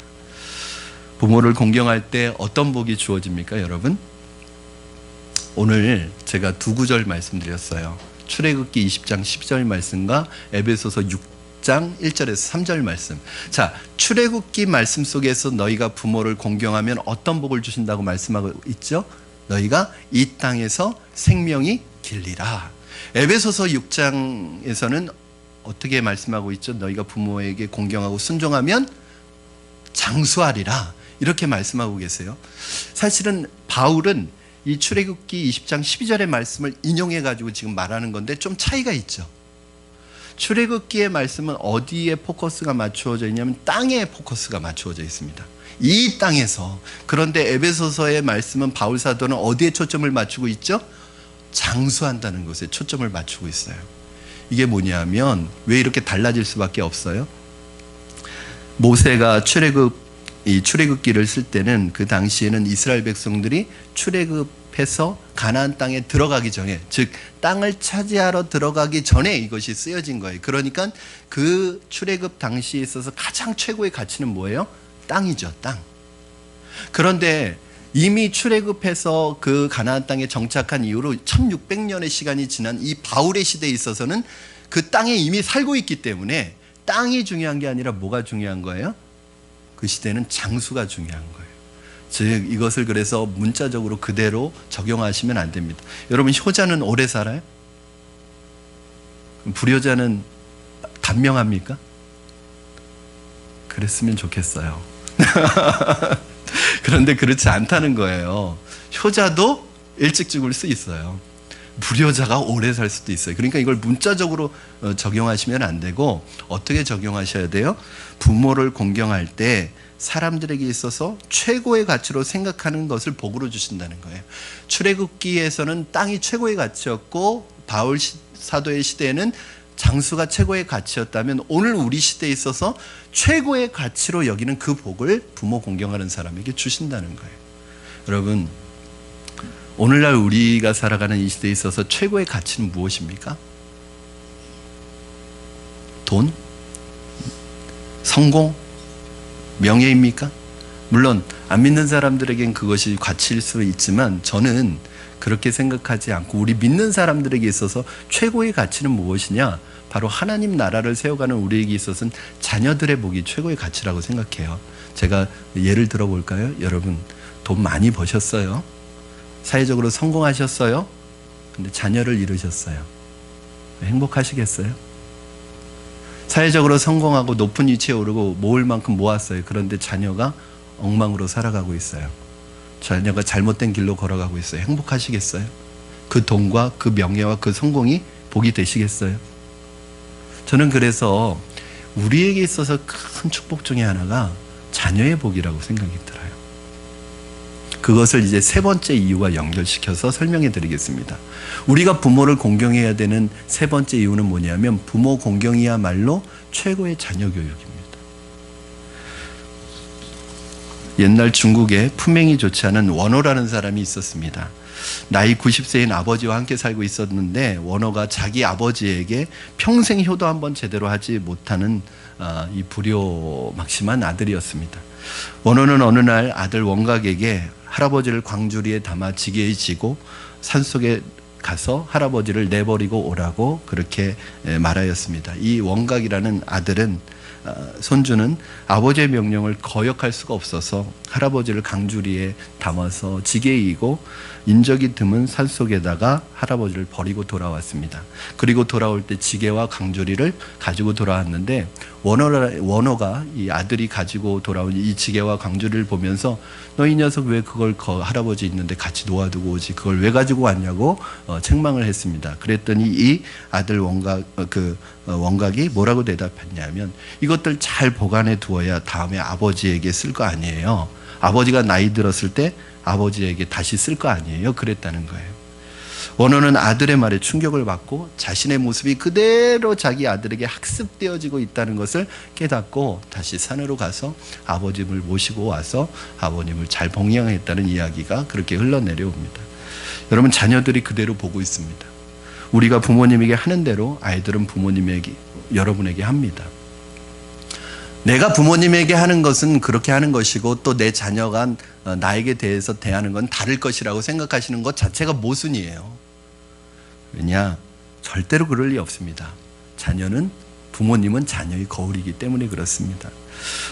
부모를 공경할 때 어떤 복이 주어집니까, 여러분? 오늘 제가 두 구절 말씀드렸어요. 출애굽기 20장 10절 말씀과 에베소서 6장 1절에서 3절 말씀. 자, 출애굽기 말씀 속에서 너희가 부모를 공경하면 어떤 복을 주신다고 말씀하고 있죠? 너희가 이 땅에서 생명이 길리라. 에베소서 6장에서는 어떻게 말씀하고 있죠? 너희가 부모에게 공경하고 순종하면 장수하리라, 이렇게 말씀하고 계세요. 사실은 바울은 이 출애굽기 20장 12절의 말씀을 인용해 가지고 지금 말하는 건데 좀 차이가 있죠. 출애굽기의 말씀은 어디에 포커스가 맞추어져 있냐면 땅에 포커스가 맞추어져 있습니다. 이 땅에서. 그런데 에베소서의 말씀은 바울 사도는 어디에 초점을 맞추고 있죠? 장수한다는 것에 초점을 맞추고 있어요. 이게 뭐냐면 왜 이렇게 달라질 수밖에 없어요? 모세가 이 출애굽기를 쓸 때는 그 당시에는 이스라엘 백성들이 출애굽해서 가나안 땅에 들어가기 전에, 즉 땅을 차지하러 들어가기 전에 이것이 쓰여진 거예요. 그러니까 그 출애굽 당시에 있어서 가장 최고의 가치는 뭐예요? 땅이죠, 땅. 그런데 이미 출애굽해서 그 가나안 땅에 정착한 이후로 1600년의 시간이 지난 이 바울의 시대에 있어서는 그 땅에 이미 살고 있기 때문에 땅이 중요한 게 아니라 뭐가 중요한 거예요? 그 시대는 장수가 중요한 거예요. 즉 이것을 그래서 문자적으로 그대로 적용하시면 안 됩니다. 여러분, 효자는 오래 살아요? 불효자는 단명합니까? 그랬으면 좋겠어요. 그런데 그렇지 않다는 거예요. 효자도 일찍 죽을 수 있어요. 불효자가 오래 살 수도 있어요. 그러니까 이걸 문자적으로 적용하시면 안 되고 어떻게 적용하셔야 돼요? 부모를 공경할 때 사람들에게 있어서 최고의 가치로 생각하는 것을 복으로 주신다는 거예요. 출애굽기에서는 땅이 최고의 가치였고 바울 사도의 시대에는 장수가 최고의 가치였다면 오늘 우리 시대에 있어서 최고의 가치로 여기는 그 복을 부모 공경하는 사람에게 주신다는 거예요. 여러분, 오늘날 우리가 살아가는 이 시대에 있어서 최고의 가치는 무엇입니까? 돈? 성공? 명예입니까? 물론 안 믿는 사람들에겐 그것이 가치일 수 있지만 저는 그렇게 생각하지 않고 우리 믿는 사람들에게 있어서 최고의 가치는 무엇이냐? 바로 하나님 나라를 세워가는 우리에게 있어서는 자녀들의 복이 최고의 가치라고 생각해요. 제가 예를 들어볼까요? 여러분, 돈 많이 버셨어요? 사회적으로 성공하셨어요? 근데 자녀를 잃으셨어요. 행복하시겠어요? 사회적으로 성공하고 높은 위치에 오르고 모을 만큼 모았어요. 그런데 자녀가 엉망으로 살아가고 있어요. 자녀가 잘못된 길로 걸어가고 있어요. 행복하시겠어요? 그 돈과 그 명예와 그 성공이 복이 되시겠어요? 저는 그래서 우리에게 있어서 큰 축복 중에 하나가 자녀의 복이라고 생각이 들어요. 그것을 이제 세 번째 이유와 연결시켜서 설명해 드리겠습니다. 우리가 부모를 공경해야 되는 세 번째 이유는 뭐냐면 부모 공경이야말로 최고의 자녀 교육입니다. 옛날 중국에 품행이 좋지 않은 원호라는 사람이 있었습니다. 나이 90세인 아버지와 함께 살고 있었는데 원호가 자기 아버지에게 평생 효도 한번 제대로 하지 못하는 이 불효막심한 아들이었습니다. 원호는 어느 날 아들 원각에게 할아버지를 광주리에 담아 지게에 지고 산속에 가서 할아버지를 내버리고 오라고 그렇게 말하였습니다. 이 원각이라는 아들은 손주는 아버지의 명령을 거역할 수가 없어서 할아버지를 강주리에 담아서 지게에 이고 인적이 드문 산속에다가 할아버지를 버리고 돌아왔습니다. 그리고 돌아올 때 지게와 강주리를 가지고 돌아왔는데 원호가 이 아들이 가지고 돌아온 이 지게와 강주리를 보면서 너 이 녀석 왜 그걸 할아버지 있는데 같이 놓아두고 오지 그걸 왜 가지고 왔냐고 책망을 했습니다. 그랬더니 이 아들 원각이 뭐라고 대답했냐면 이것들 잘 보관해 두어야 다음에 아버지에게 쓸 거 아니에요. 아버지가 나이 들었을 때 아버지에게 다시 쓸 거 아니에요. 그랬다는 거예요. 원호는 아들의 말에 충격을 받고 자신의 모습이 그대로 자기 아들에게 학습되어지고 있다는 것을 깨닫고 다시 산으로 가서 아버님을 모시고 와서 아버님을 잘 봉양했다는 이야기가 그렇게 흘러내려옵니다. 여러분, 자녀들이 그대로 보고 있습니다. 우리가 부모님에게 하는 대로 아이들은 부모님에게, 여러분에게 합니다. 내가 부모님에게 하는 것은 그렇게 하는 것이고 또 내 자녀가 나에게 대해서 대하는 건 다를 것이라고 생각하시는 것 자체가 모순이에요. 왜냐? 절대로 그럴 리 없습니다. 부모님은 자녀의 거울이기 때문에 그렇습니다.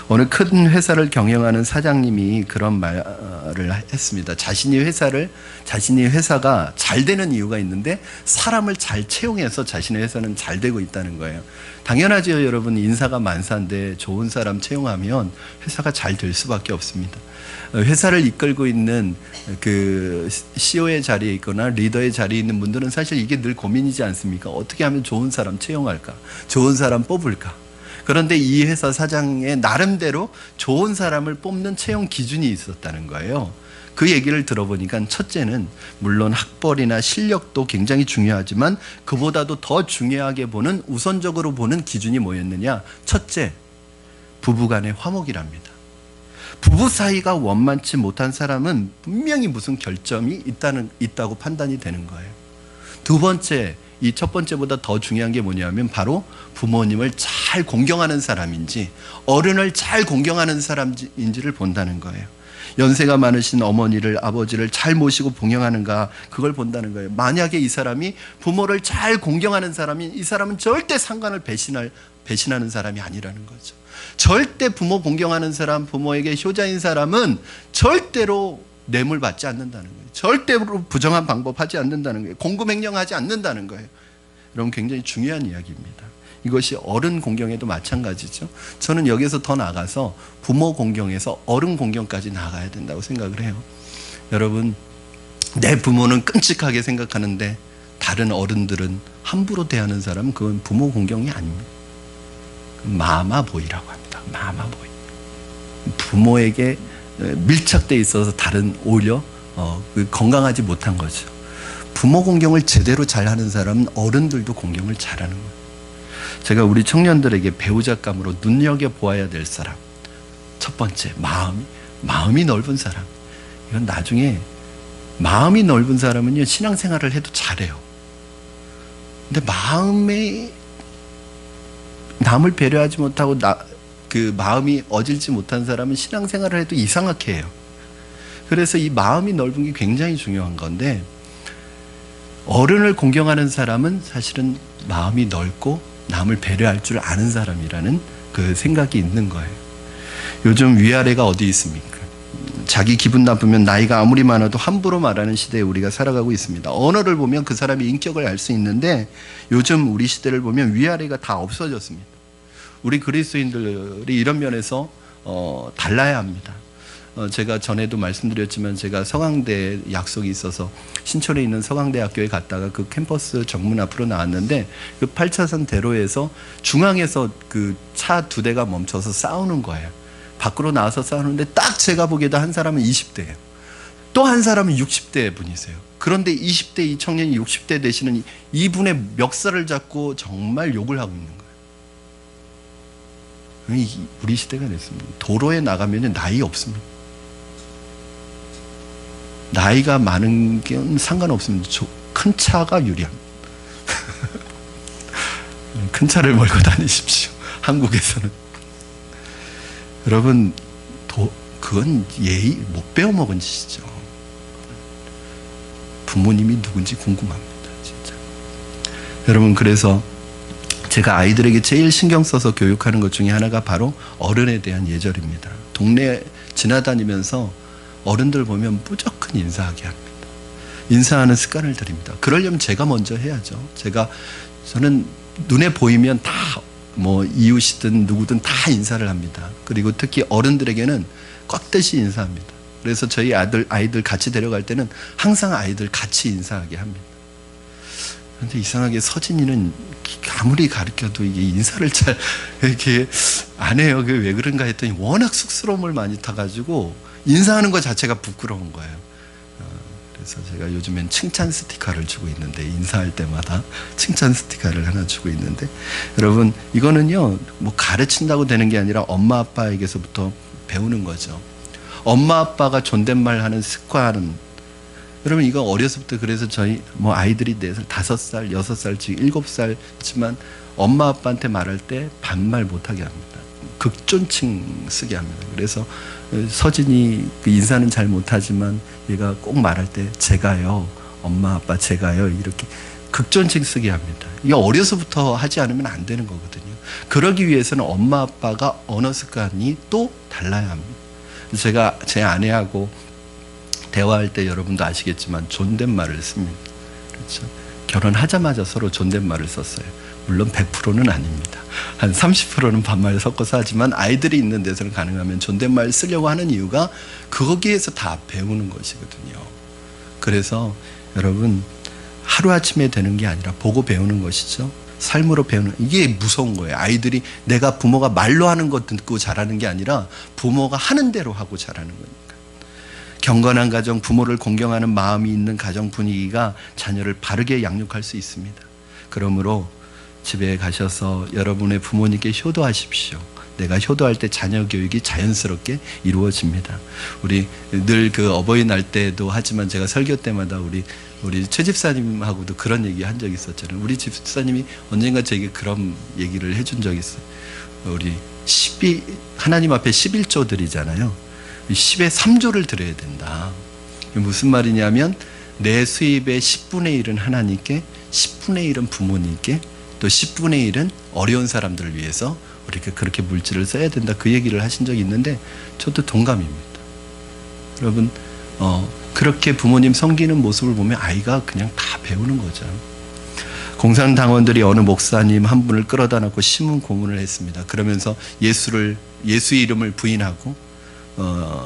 어느 큰 회사를 경영하는 사장님이 그런 말을 했습니다. 자신이 회사가 잘 되는 이유가 있는데 사람을 잘 채용해서 자신의 회사는 잘 되고 있다는 거예요. 당연하죠, 여러분. 인사가 만사인데 좋은 사람 채용하면 회사가 잘 될 수밖에 없습니다. 회사를 이끌고 있는 그 CEO의 자리에 있거나 리더의 자리에 있는 분들은 사실 이게 늘 고민이지 않습니까? 어떻게 하면 좋은 사람 채용할까? 좋은 사람 뽑을까? 그런데 이 회사 사장의 나름대로 좋은 사람을 뽑는 채용 기준이 있었다는 거예요. 그 얘기를 들어보니까 첫째는 물론 학벌이나 실력도 굉장히 중요하지만 그보다도 더 중요하게 보는, 우선적으로 보는 기준이 뭐였느냐? 첫째, 부부간의 화목이랍니다. 부부 사이가 원만치 못한 사람은 분명히 무슨 결점이 있다고 판단이 되는 거예요. 두 번째, 이 첫 번째보다 더 중요한 게 뭐냐면 바로 부모님을 잘 공경하는 사람인지 어른을 잘 공경하는 사람인지를 본다는 거예요. 연세가 많으신 어머니를, 아버지를 잘 모시고 봉양하는가, 그걸 본다는 거예요. 만약에 이 사람이 부모를 잘 공경하는 사람이, 이 사람은 절대 상관을 배신하는 사람이 아니라는 거죠. 절대 부모 공경하는 사람, 부모에게 효자인 사람은 절대로 뇌물 받지 않는다는 거예요. 절대로 부정한 방법 하지 않는다는 거예요. 공금횡령하지 않는다는 거예요. 여러분, 굉장히 중요한 이야기입니다. 이것이 어른 공경에도 마찬가지죠. 저는 여기서 더 나가서 부모 공경에서 어른 공경까지 나가야 된다고 생각을 해요. 여러분, 내 부모는 끔찍하게 생각하는데 다른 어른들은 함부로 대하는 사람은 그건 부모 공경이 아닙니다. 마마보이라고 합니다. 마마보이. 부모에게 밀착돼 있어서 다른 오히려 건강하지 못한 거죠. 부모 공경을 제대로 잘하는 사람은 어른들도 공경을 잘하는 거예요. 제가 우리 청년들에게 배우자감으로 눈여겨보아야 될 사람, 첫 번째, 마음이 넓은 사람. 이건 나중에, 마음이 넓은 사람은요, 신앙생활을 해도 잘해요. 근데 마음에 남을 배려하지 못하고 그 마음이 어질지 못한 사람은 신앙생활을 해도 이상하게 해요. 그래서 이 마음이 넓은 게 굉장히 중요한 건데, 어른을 공경하는 사람은 사실은 마음이 넓고 남을 배려할 줄 아는 사람이라는 그 생각이 있는 거예요. 요즘 위아래가 어디 있습니까? 자기 기분 나쁘면 나이가 아무리 많아도 함부로 말하는 시대에 우리가 살아가고 있습니다. 언어를 보면 그 사람의 인격을 알 수 있는데 요즘 우리 시대를 보면 위아래가 다 없어졌습니다. 우리 그리스도인들이 이런 면에서 달라야 합니다. 제가 전에도 말씀드렸지만 제가 서강대 약속이 있어서 신촌에 있는 서강대학교에 갔다가 그 캠퍼스 정문 앞으로 나왔는데 그 8차선 대로에서 중앙에서 그 차 2대가 멈춰서 싸우는 거예요. 밖으로 나와서 싸우는데 딱 제가 보기에도 한 사람은 20대예요. 또 한 사람은 60대 분이세요. 그런데 20대 이 청년이 60대 되시는 이분의 멱살을 잡고 정말 욕을 하고 있는 거예요. 우리 시대가 됐습니다. 도로에 나가면 나이 없습니다. 나이가 많은 게 상관없습니다. 큰 차가 유리합니다. 큰 차를 몰고 다니십시오. 한국에서는. 여러분, 그건 예의 못 배워먹은 짓이죠. 부모님이 누군지 궁금합니다. 진짜. 여러분, 그래서 제가 아이들에게 제일 신경 써서 교육하는 것 중에 하나가 바로 어른에 대한 예절입니다. 동네 지나다니면서 어른들 보면 무조건 인사하게 합니다. 인사하는 습관을 들입니다. 그러려면 제가 먼저 해야죠. 저는 눈에 보이면 다 이웃이든 누구든 다 인사를 합니다. 그리고 특히 어른들에게는 꽉듯이 인사합니다. 그래서 저희 아이들 같이 데려갈 때는 항상 아이들 같이 인사하게 합니다. 그런데 이상하게 서진이는 아무리 가르쳐도 이게 인사를 잘 이렇게 안 해요. 그게 왜 그런가 했더니 워낙 쑥스러움을 많이 타가지고 인사하는 것 자체가 부끄러운 거예요. 그래서 제가 요즘엔 칭찬 스티커를 주고 있는데, 인사할 때마다 칭찬 스티커를 하나 주고 있는데, 여러분, 이거는요, 가르친다고 되는 게 아니라 엄마 아빠에게서부터 배우는 거죠. 엄마 아빠가 존댓말 하는 습관은, 여러분, 이거 어려서부터, 그래서 저희 아이들이 4살, 5살, 6살, 7살이지만 엄마 아빠한테 말할 때 반말 못하게 합니다. 극존칭 쓰게 합니다. 그래서 서진이 그 인사는 잘 못하지만 얘가 꼭 말할 때 제가요, 엄마 아빠 제가요, 이렇게 극존칭 쓰게 합니다. 이게 어려서부터 하지 않으면 안 되는 거거든요. 그러기 위해서는 엄마 아빠가 언어 습관이 또 달라야 합니다. 제가 제 아내하고 대화할 때 여러분도 아시겠지만 존댓말을 씁니다. 그렇죠? 결혼하자마자 서로 존댓말을 썼어요. 물론 100%는 아닙니다. 한 30%는 반말 섞어서 하지만 아이들이 있는 데서는 가능하면 존댓말 쓰려고 하는 이유가 거기에서 다 배우는 것이거든요. 그래서 여러분, 하루아침에 되는 게 아니라 보고 배우는 것이죠. 삶으로 배우는, 이게 무서운 거예요. 아이들이 내가 부모가 말로 하는 것 듣고 자라는 게 아니라 부모가 하는 대로 하고 자라는 거니까. 경건한 가정, 부모를 공경하는 마음이 있는 가정 분위기가 자녀를 바르게 양육할 수 있습니다. 그러므로 집에 가셔서 여러분의 부모님께 효도하십시오. 내가 효도할 때 자녀 교육이 자연스럽게 이루어집니다. 우리 늘 그 어버이날 때도 하지만 제가 설교 때마다 우리 최 집사님하고도 그런 얘기 한 적이 있었잖아요. 우리 집사님이 언젠가 저에게 그런 얘기를 해준 적이 있어요. 우리 하나님 앞에 11조 드리잖아요. 10의 3조를 드려야 된다. 무슨 말이냐면 내 수입의 10분의 1은 하나님께, 10분의 1은 부모님께, 또 10분의 1은 어려운 사람들을 위해서 우리가 그렇게 물질을 써야 된다. 그 얘기를 하신 적이 있는데 저도 동감입니다. 여러분 그렇게 부모님 섬기는 모습을 보면 아이가 그냥 다 배우는 거죠. 공산당원들이 어느 목사님 한 분을 끌어다 놓고 신문 고문을 했습니다. 그러면서 예수의 이름을 부인하고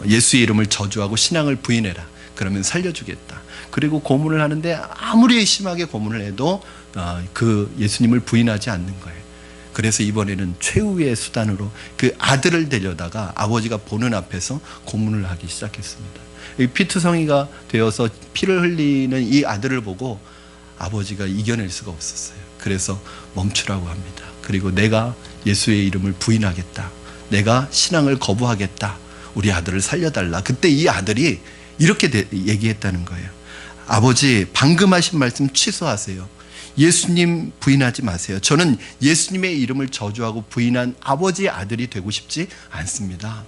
예수의 이름을 저주하고 신앙을 부인해라. 그러면 살려주겠다. 그리고 고문을 하는데 아무리 심하게 고문을 해도 그 예수님을 부인하지 않는 거예요. 그래서 이번에는 최후의 수단으로 그 아들을 데려다가 아버지가 보는 앞에서 고문을 하기 시작했습니다. 피투성이가 되어서 피를 흘리는 이 아들을 보고 아버지가 이겨낼 수가 없었어요. 그래서 멈추라고 합니다. 그리고 내가 예수의 이름을 부인하겠다. 내가 신앙을 거부하겠다. 우리 아들을 살려달라. 그때 이 아들이 이렇게 얘기했다는 거예요. 아버지, 방금 하신 말씀 취소하세요. 예수님 부인하지 마세요. 저는 예수님의 이름을 저주하고 부인한 아버지의 아들이 되고 싶지 않습니다.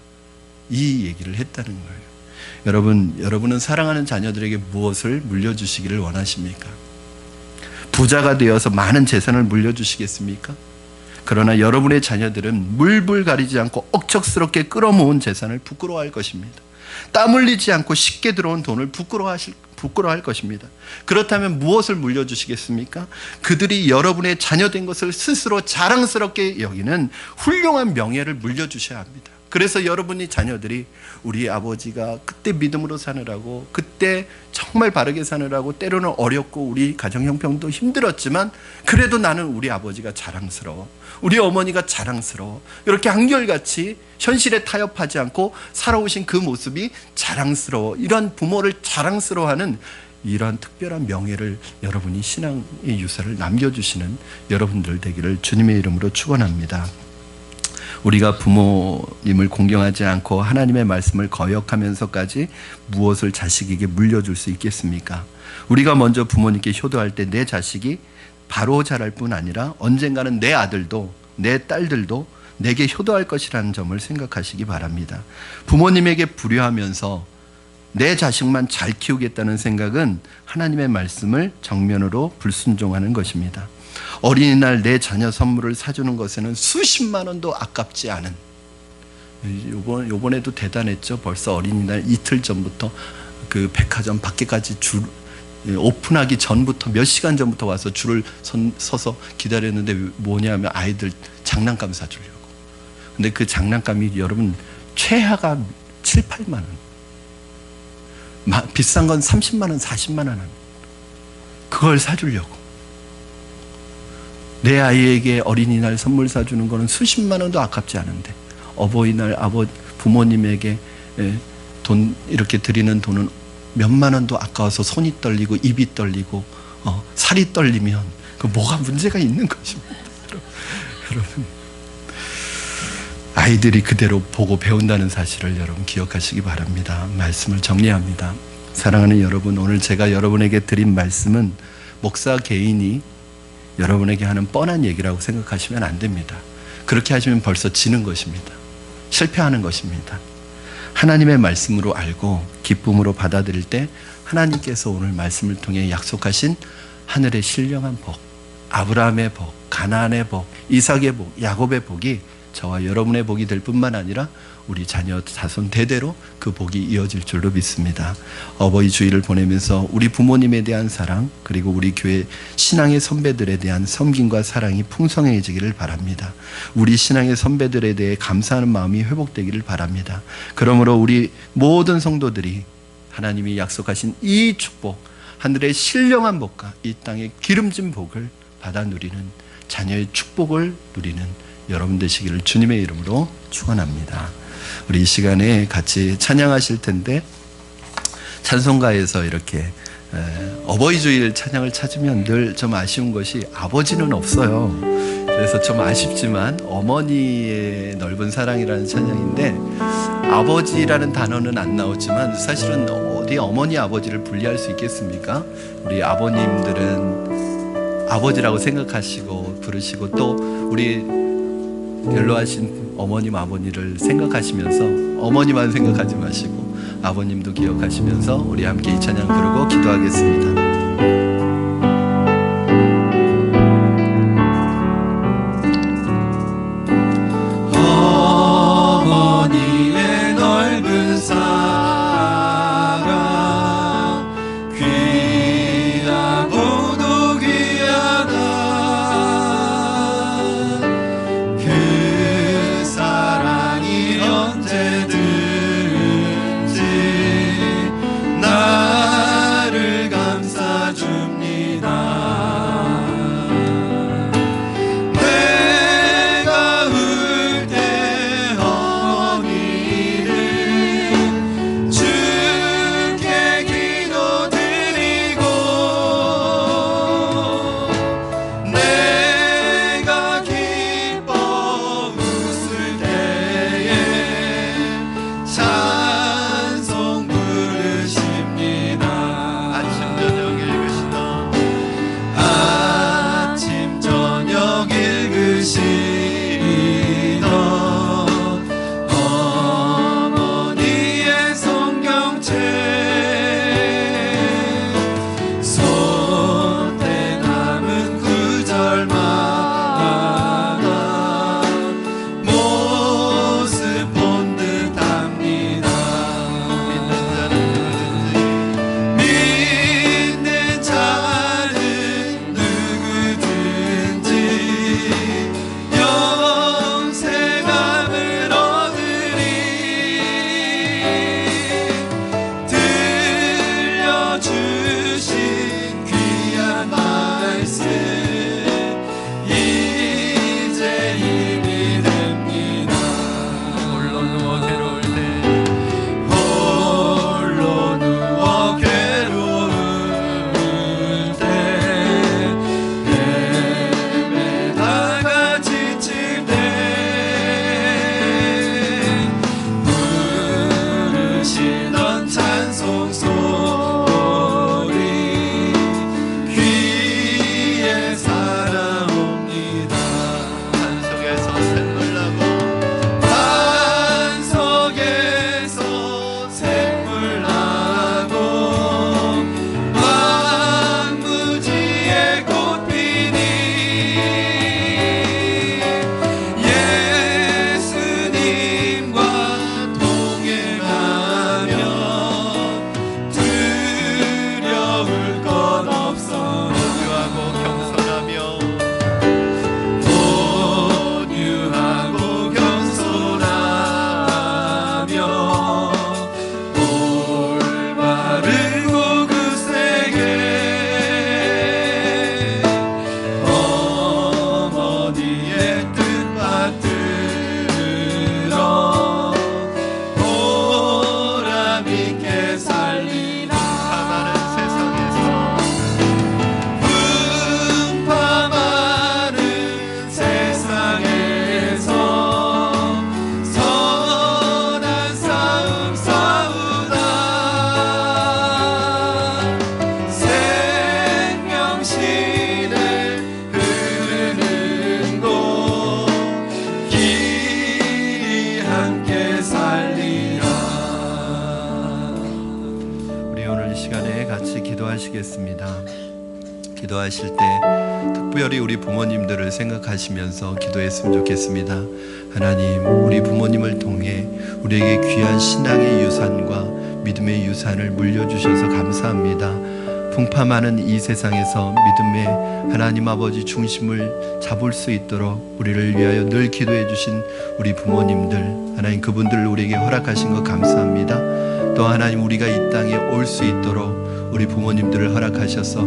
이 얘기를 했다는 거예요. 여러분은 사랑하는 자녀들에게 무엇을 물려주시기를 원하십니까? 부자가 되어서 많은 재산을 물려주시겠습니까? 그러나 여러분의 자녀들은 물불 가리지 않고 억척스럽게 끌어모은 재산을 부끄러워할 것입니다. 땀 흘리지 않고 쉽게 들어온 돈을 부끄러워할 것입니다. 그렇다면 무엇을 물려주시겠습니까? 그들이 여러분의 자녀된 것을 스스로 자랑스럽게 여기는 훌륭한 명예를 물려주셔야 합니다. 그래서 여러분의 자녀들이 우리 아버지가 그때 믿음으로 사느라고, 그때 정말 바르게 사느라고 때로는 어렵고 우리 가정 형편도 힘들었지만 그래도 나는 우리 아버지가 자랑스러워, 우리 어머니가 자랑스러워, 이렇게 한결같이 현실에 타협하지 않고 살아오신 그 모습이 자랑스러워, 이런 부모를 자랑스러워하는 이러한 특별한 명예를 여러분이 신앙의 유산을 남겨주시는 여러분들 되기를 주님의 이름으로 축원합니다. 우리가 부모님을 공경하지 않고 하나님의 말씀을 거역하면서까지 무엇을 자식에게 물려줄 수 있겠습니까? 우리가 먼저 부모님께 효도할 때 내 자식이 바로 자랄 뿐 아니라 언젠가는 내 아들도 내 딸들도 내게 효도할 것이라는 점을 생각하시기 바랍니다. 부모님에게 불효하면서 내 자식만 잘 키우겠다는 생각은 하나님의 말씀을 정면으로 불순종하는 것입니다. 어린이날 내 자녀 선물을 사주는 것에는 수십만 원도 아깝지 않은, 요번에도 대단했죠. 벌써 어린이날 이틀 전부터 그 백화점 밖에까지 오픈하기 전부터 몇 시간 전부터 와서 줄을 서서 기다렸는데 뭐냐면 아이들 장난감 사주려고. 근데 그 장난감이 여러분 최하가 7, 8만 원, 비싼 건 30만 원, 40만 원 합니다. 그걸 사주려고. 내 아이에게 어린이날 선물 사주는 거는 수십만 원도 아깝지 않은데, 어버이날 부모님에게 돈 이렇게 드리는 돈은 몇만 원도 아까워서 손이 떨리고 입이 떨리고 살이 떨리면 그 뭐가 문제가 있는 것입니다. 여러분, 아이들이 그대로 보고 배운다는 사실을 여러분 기억하시기 바랍니다. 말씀을 정리합니다. 사랑하는 여러분, 오늘 제가 여러분에게 드린 말씀은 목사 개인이 여러분에게 하는 뻔한 얘기라고 생각하시면 안 됩니다. 그렇게 하시면 벌써 지는 것입니다. 실패하는 것입니다. 하나님의 말씀으로 알고 기쁨으로 받아들일 때 하나님께서 오늘 말씀을 통해 약속하신 하늘의 신령한 복, 아브라함의 복, 가나안의 복, 이삭의 복, 야곱의 복이 저와 여러분의 복이 될 뿐만 아니라 우리 자녀 자손 대대로 그 복이 이어질 줄로 믿습니다. 어버이 주일을 보내면서 우리 부모님에 대한 사랑, 그리고 우리 교회 신앙의 선배들에 대한 섬김과 사랑이 풍성해지기를 바랍니다. 우리 신앙의 선배들에 대해 감사하는 마음이 회복되기를 바랍니다. 그러므로 우리 모든 성도들이 하나님이 약속하신 이 축복, 하늘의 신령한 복과 이 땅의 기름진 복을 받아 누리는, 자녀의 축복을 누리는 여러분 되시기를 주님의 이름으로 축원합니다. 우리 이 시간에 같이 찬양하실 텐데, 찬송가에서 이렇게 어버이 주일 찬양을 찾으면 늘 좀 아쉬운 것이 아버지는 없어요. 그래서 좀 아쉽지만 어머니의 넓은 사랑이라는 찬양인데, 아버지라는 단어는 안 나오지만 사실은 어디 어머니 아버지를 분리할 수 있겠습니까? 우리 아버님들은 아버지라고 생각하시고 부르시고, 또 우리 연로하신 어머님 아버님을 생각하시면서 어머니만 생각하지 마시고 아버님도 기억하시면서 우리 함께 이 찬양 부르고 기도하겠습니다. 기도하실 때 특별히 우리 부모님들을 생각하시면서 기도했으면 좋겠습니다. 하나님, 우리 부모님을 통해 우리에게 귀한 신앙의 유산과 믿음의 유산을 물려주셔서 감사합니다. 풍파많은 이 세상에서 믿음의 하나님 아버지 중심을 잡을 수 있도록 우리를 위하여 늘 기도해 주신 우리 부모님들, 하나님 그분들을 우리에게 허락하신 것 감사합니다. 또 하나님, 우리가 이 땅에 올 수 있도록 우리 부모님들을 허락하셔서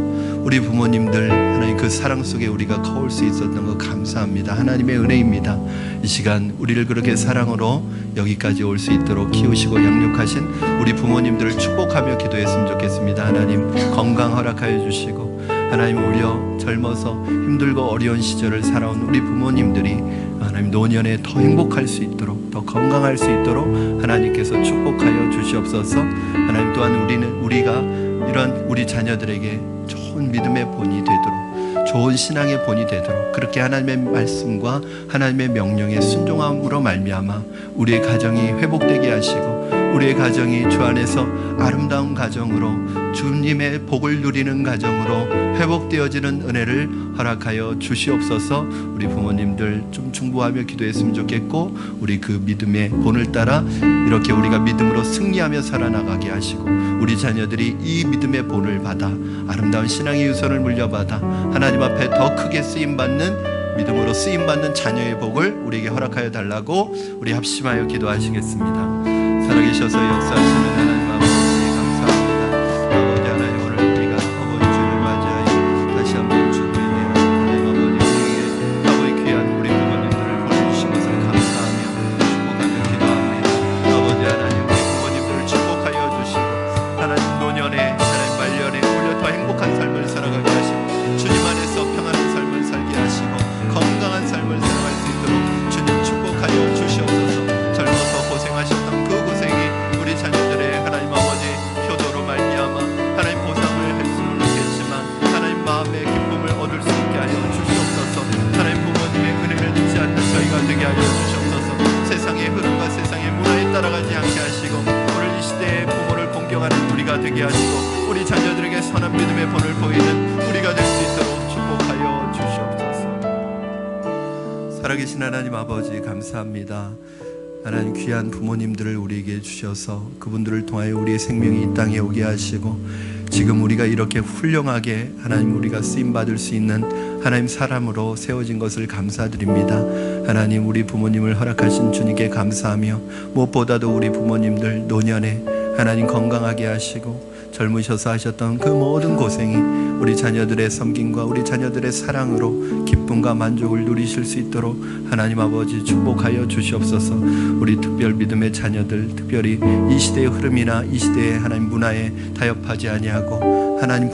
우리 부모님들 하나님 그 사랑 속에 우리가 커올 수 있었던 것 감사합니다. 하나님의 은혜입니다. 이 시간 우리를 그렇게 사랑으로 여기까지 올 수 있도록 키우시고 양육하신 우리 부모님들을 축복하며 기도했으면 좋겠습니다. 하나님 건강 허락하여 주시고, 하나님 오히려 젊어서 힘들고 어려운 시절을 살아온 우리 부모님들이 하나님 노년에 더 행복할 수 있도록, 더 건강할 수 있도록 하나님께서 축복하여 주시옵소서. 하나님 또한 우리가 이런 우리 자녀들에게 좋은 믿음의 본이 되도록, 좋은 신앙의 본이 되도록 그렇게 하나님의 말씀과 하나님의 명령에 순종함으로 말미암아 우리의 가정이 회복되게 하시고 우리의 가정이 주 안에서 아름다운 가정으로 주님의 복을 누리는 가정으로 회복되어지는 은혜를 허락하여 주시옵소서. 우리 부모님들 좀 중보하며 기도했으면 좋겠고 우리 그 믿음의 본을 따라 이렇게 우리가 믿음으로 승리하며 살아나가게 하시고 우리 자녀들이 이 믿음의 본을 받아 아름다운 신앙의 유선을 물려받아 하나님 앞에 더 크게 쓰임받는 믿음으로 쓰임받는 자녀의 복을 우리에게 허락하여 달라고 우리 합심하여 기도하시겠습니다. 살아계셔서 역사하시는 하나님 아버지 감사합니다. 아버지 하나님 오늘 우리가 아버지 주를 맞이하여 다시 한번 주님에 대한 하나님 아버지 우리에게 아버지 귀한 우리 부모님들을 보내주신 것을 감사하며 축복하며 기도합니다. 아버지 하나님 우리 부모님들을 축복하여 주시고 하나님 노년에 하나님 말년에 오히려 더 행복한 삶을 살아가게 하시고 주님 안에서 평안한 삶을 살게 하시고 건강한 삶을 살아갈 수 있도록 주님 축복하여 주시옵소서. 젊어서 고생하셨던 그 고생이 우리 자녀들의 하나님 아버지 효도로 말미암아 하나님 보상을 할 수는 없겠지만 하나님 마음의 기쁨을 얻을 수 있게 하여 주시옵소서. 하나님 부모님의 은혜를 잊지 않는 저희가 되게 하여 주시옵소서. 세상의 흐름과 세상의 문화에 따라가지 않게 하시고 오늘 이 시대에 부모를 공경하는 우리가 되게 하시고 우리 자녀들에게 선한 믿음의 본을 보이는 우리가 될 수 있도록 축복하여 주시옵소서. 살아계신 하나님 아버지 감사합니다. 하나님 귀한 부모님들을 우리에게 주셔서 그분들을 통하여 우리의 생명이 이 땅에 오게 하시고 지금 우리가 이렇게 훌륭하게 하나님 우리가 쓰임받을 수 있는 하나님 사람으로 세워진 것을 감사드립니다. 하나님 우리 부모님을 허락하신 주님께 감사하며 무엇보다도 우리 부모님들 노년에 하나님 건강하게 하시고 젊으셔서 하셨던 그 모든 고생이 우리 자녀들의 섬김과 우리 자녀들의 사랑으로 기쁨과 만족을 누리실 수 있도록 하나님 아버지 축복하여 주시옵소서. 우리 특별 믿음의 자녀들 특별히 이 시대의 흐름이나 이 시대의 하나님 문화에 타협하지 아니하고 하나님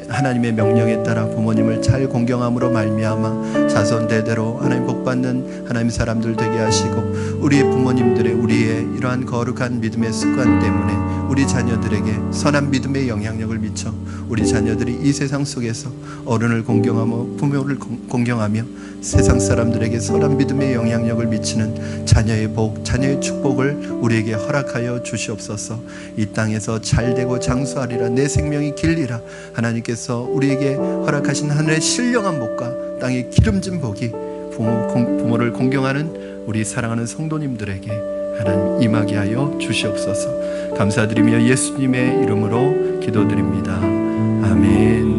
하나님의 명령에 따라 부모님을 잘 공경함으로 말미암아 자손 대대로 하나님 복받는 하나님 사람들 되게 하시고 우리의 부모님들의 우리의 이러한 거룩한 믿음의 습관 때문에 우리 자녀들에게 선한 믿음의 영향력을 미쳐 우리 자녀들이 이 세상 속에서 어른을 공경하며 부모를 공경하며 세상 사람들에게 선한 믿음의 영향력을 미치는 자녀의 복, 자녀의 축복을 우리에게 허락하여 주시옵소서. 이 땅에서 잘되고 장수하리라 내 생명이 길리라 하나님께서 우리에게 허락하신 하늘의 신령한 복과 땅의 기름진 복이 부모를 공경하는 우리 사랑하는 성도님들에게 하나님 임하게 하여 주시옵소서. 감사드리며 예수님의 이름으로 기도드립니다. 아멘.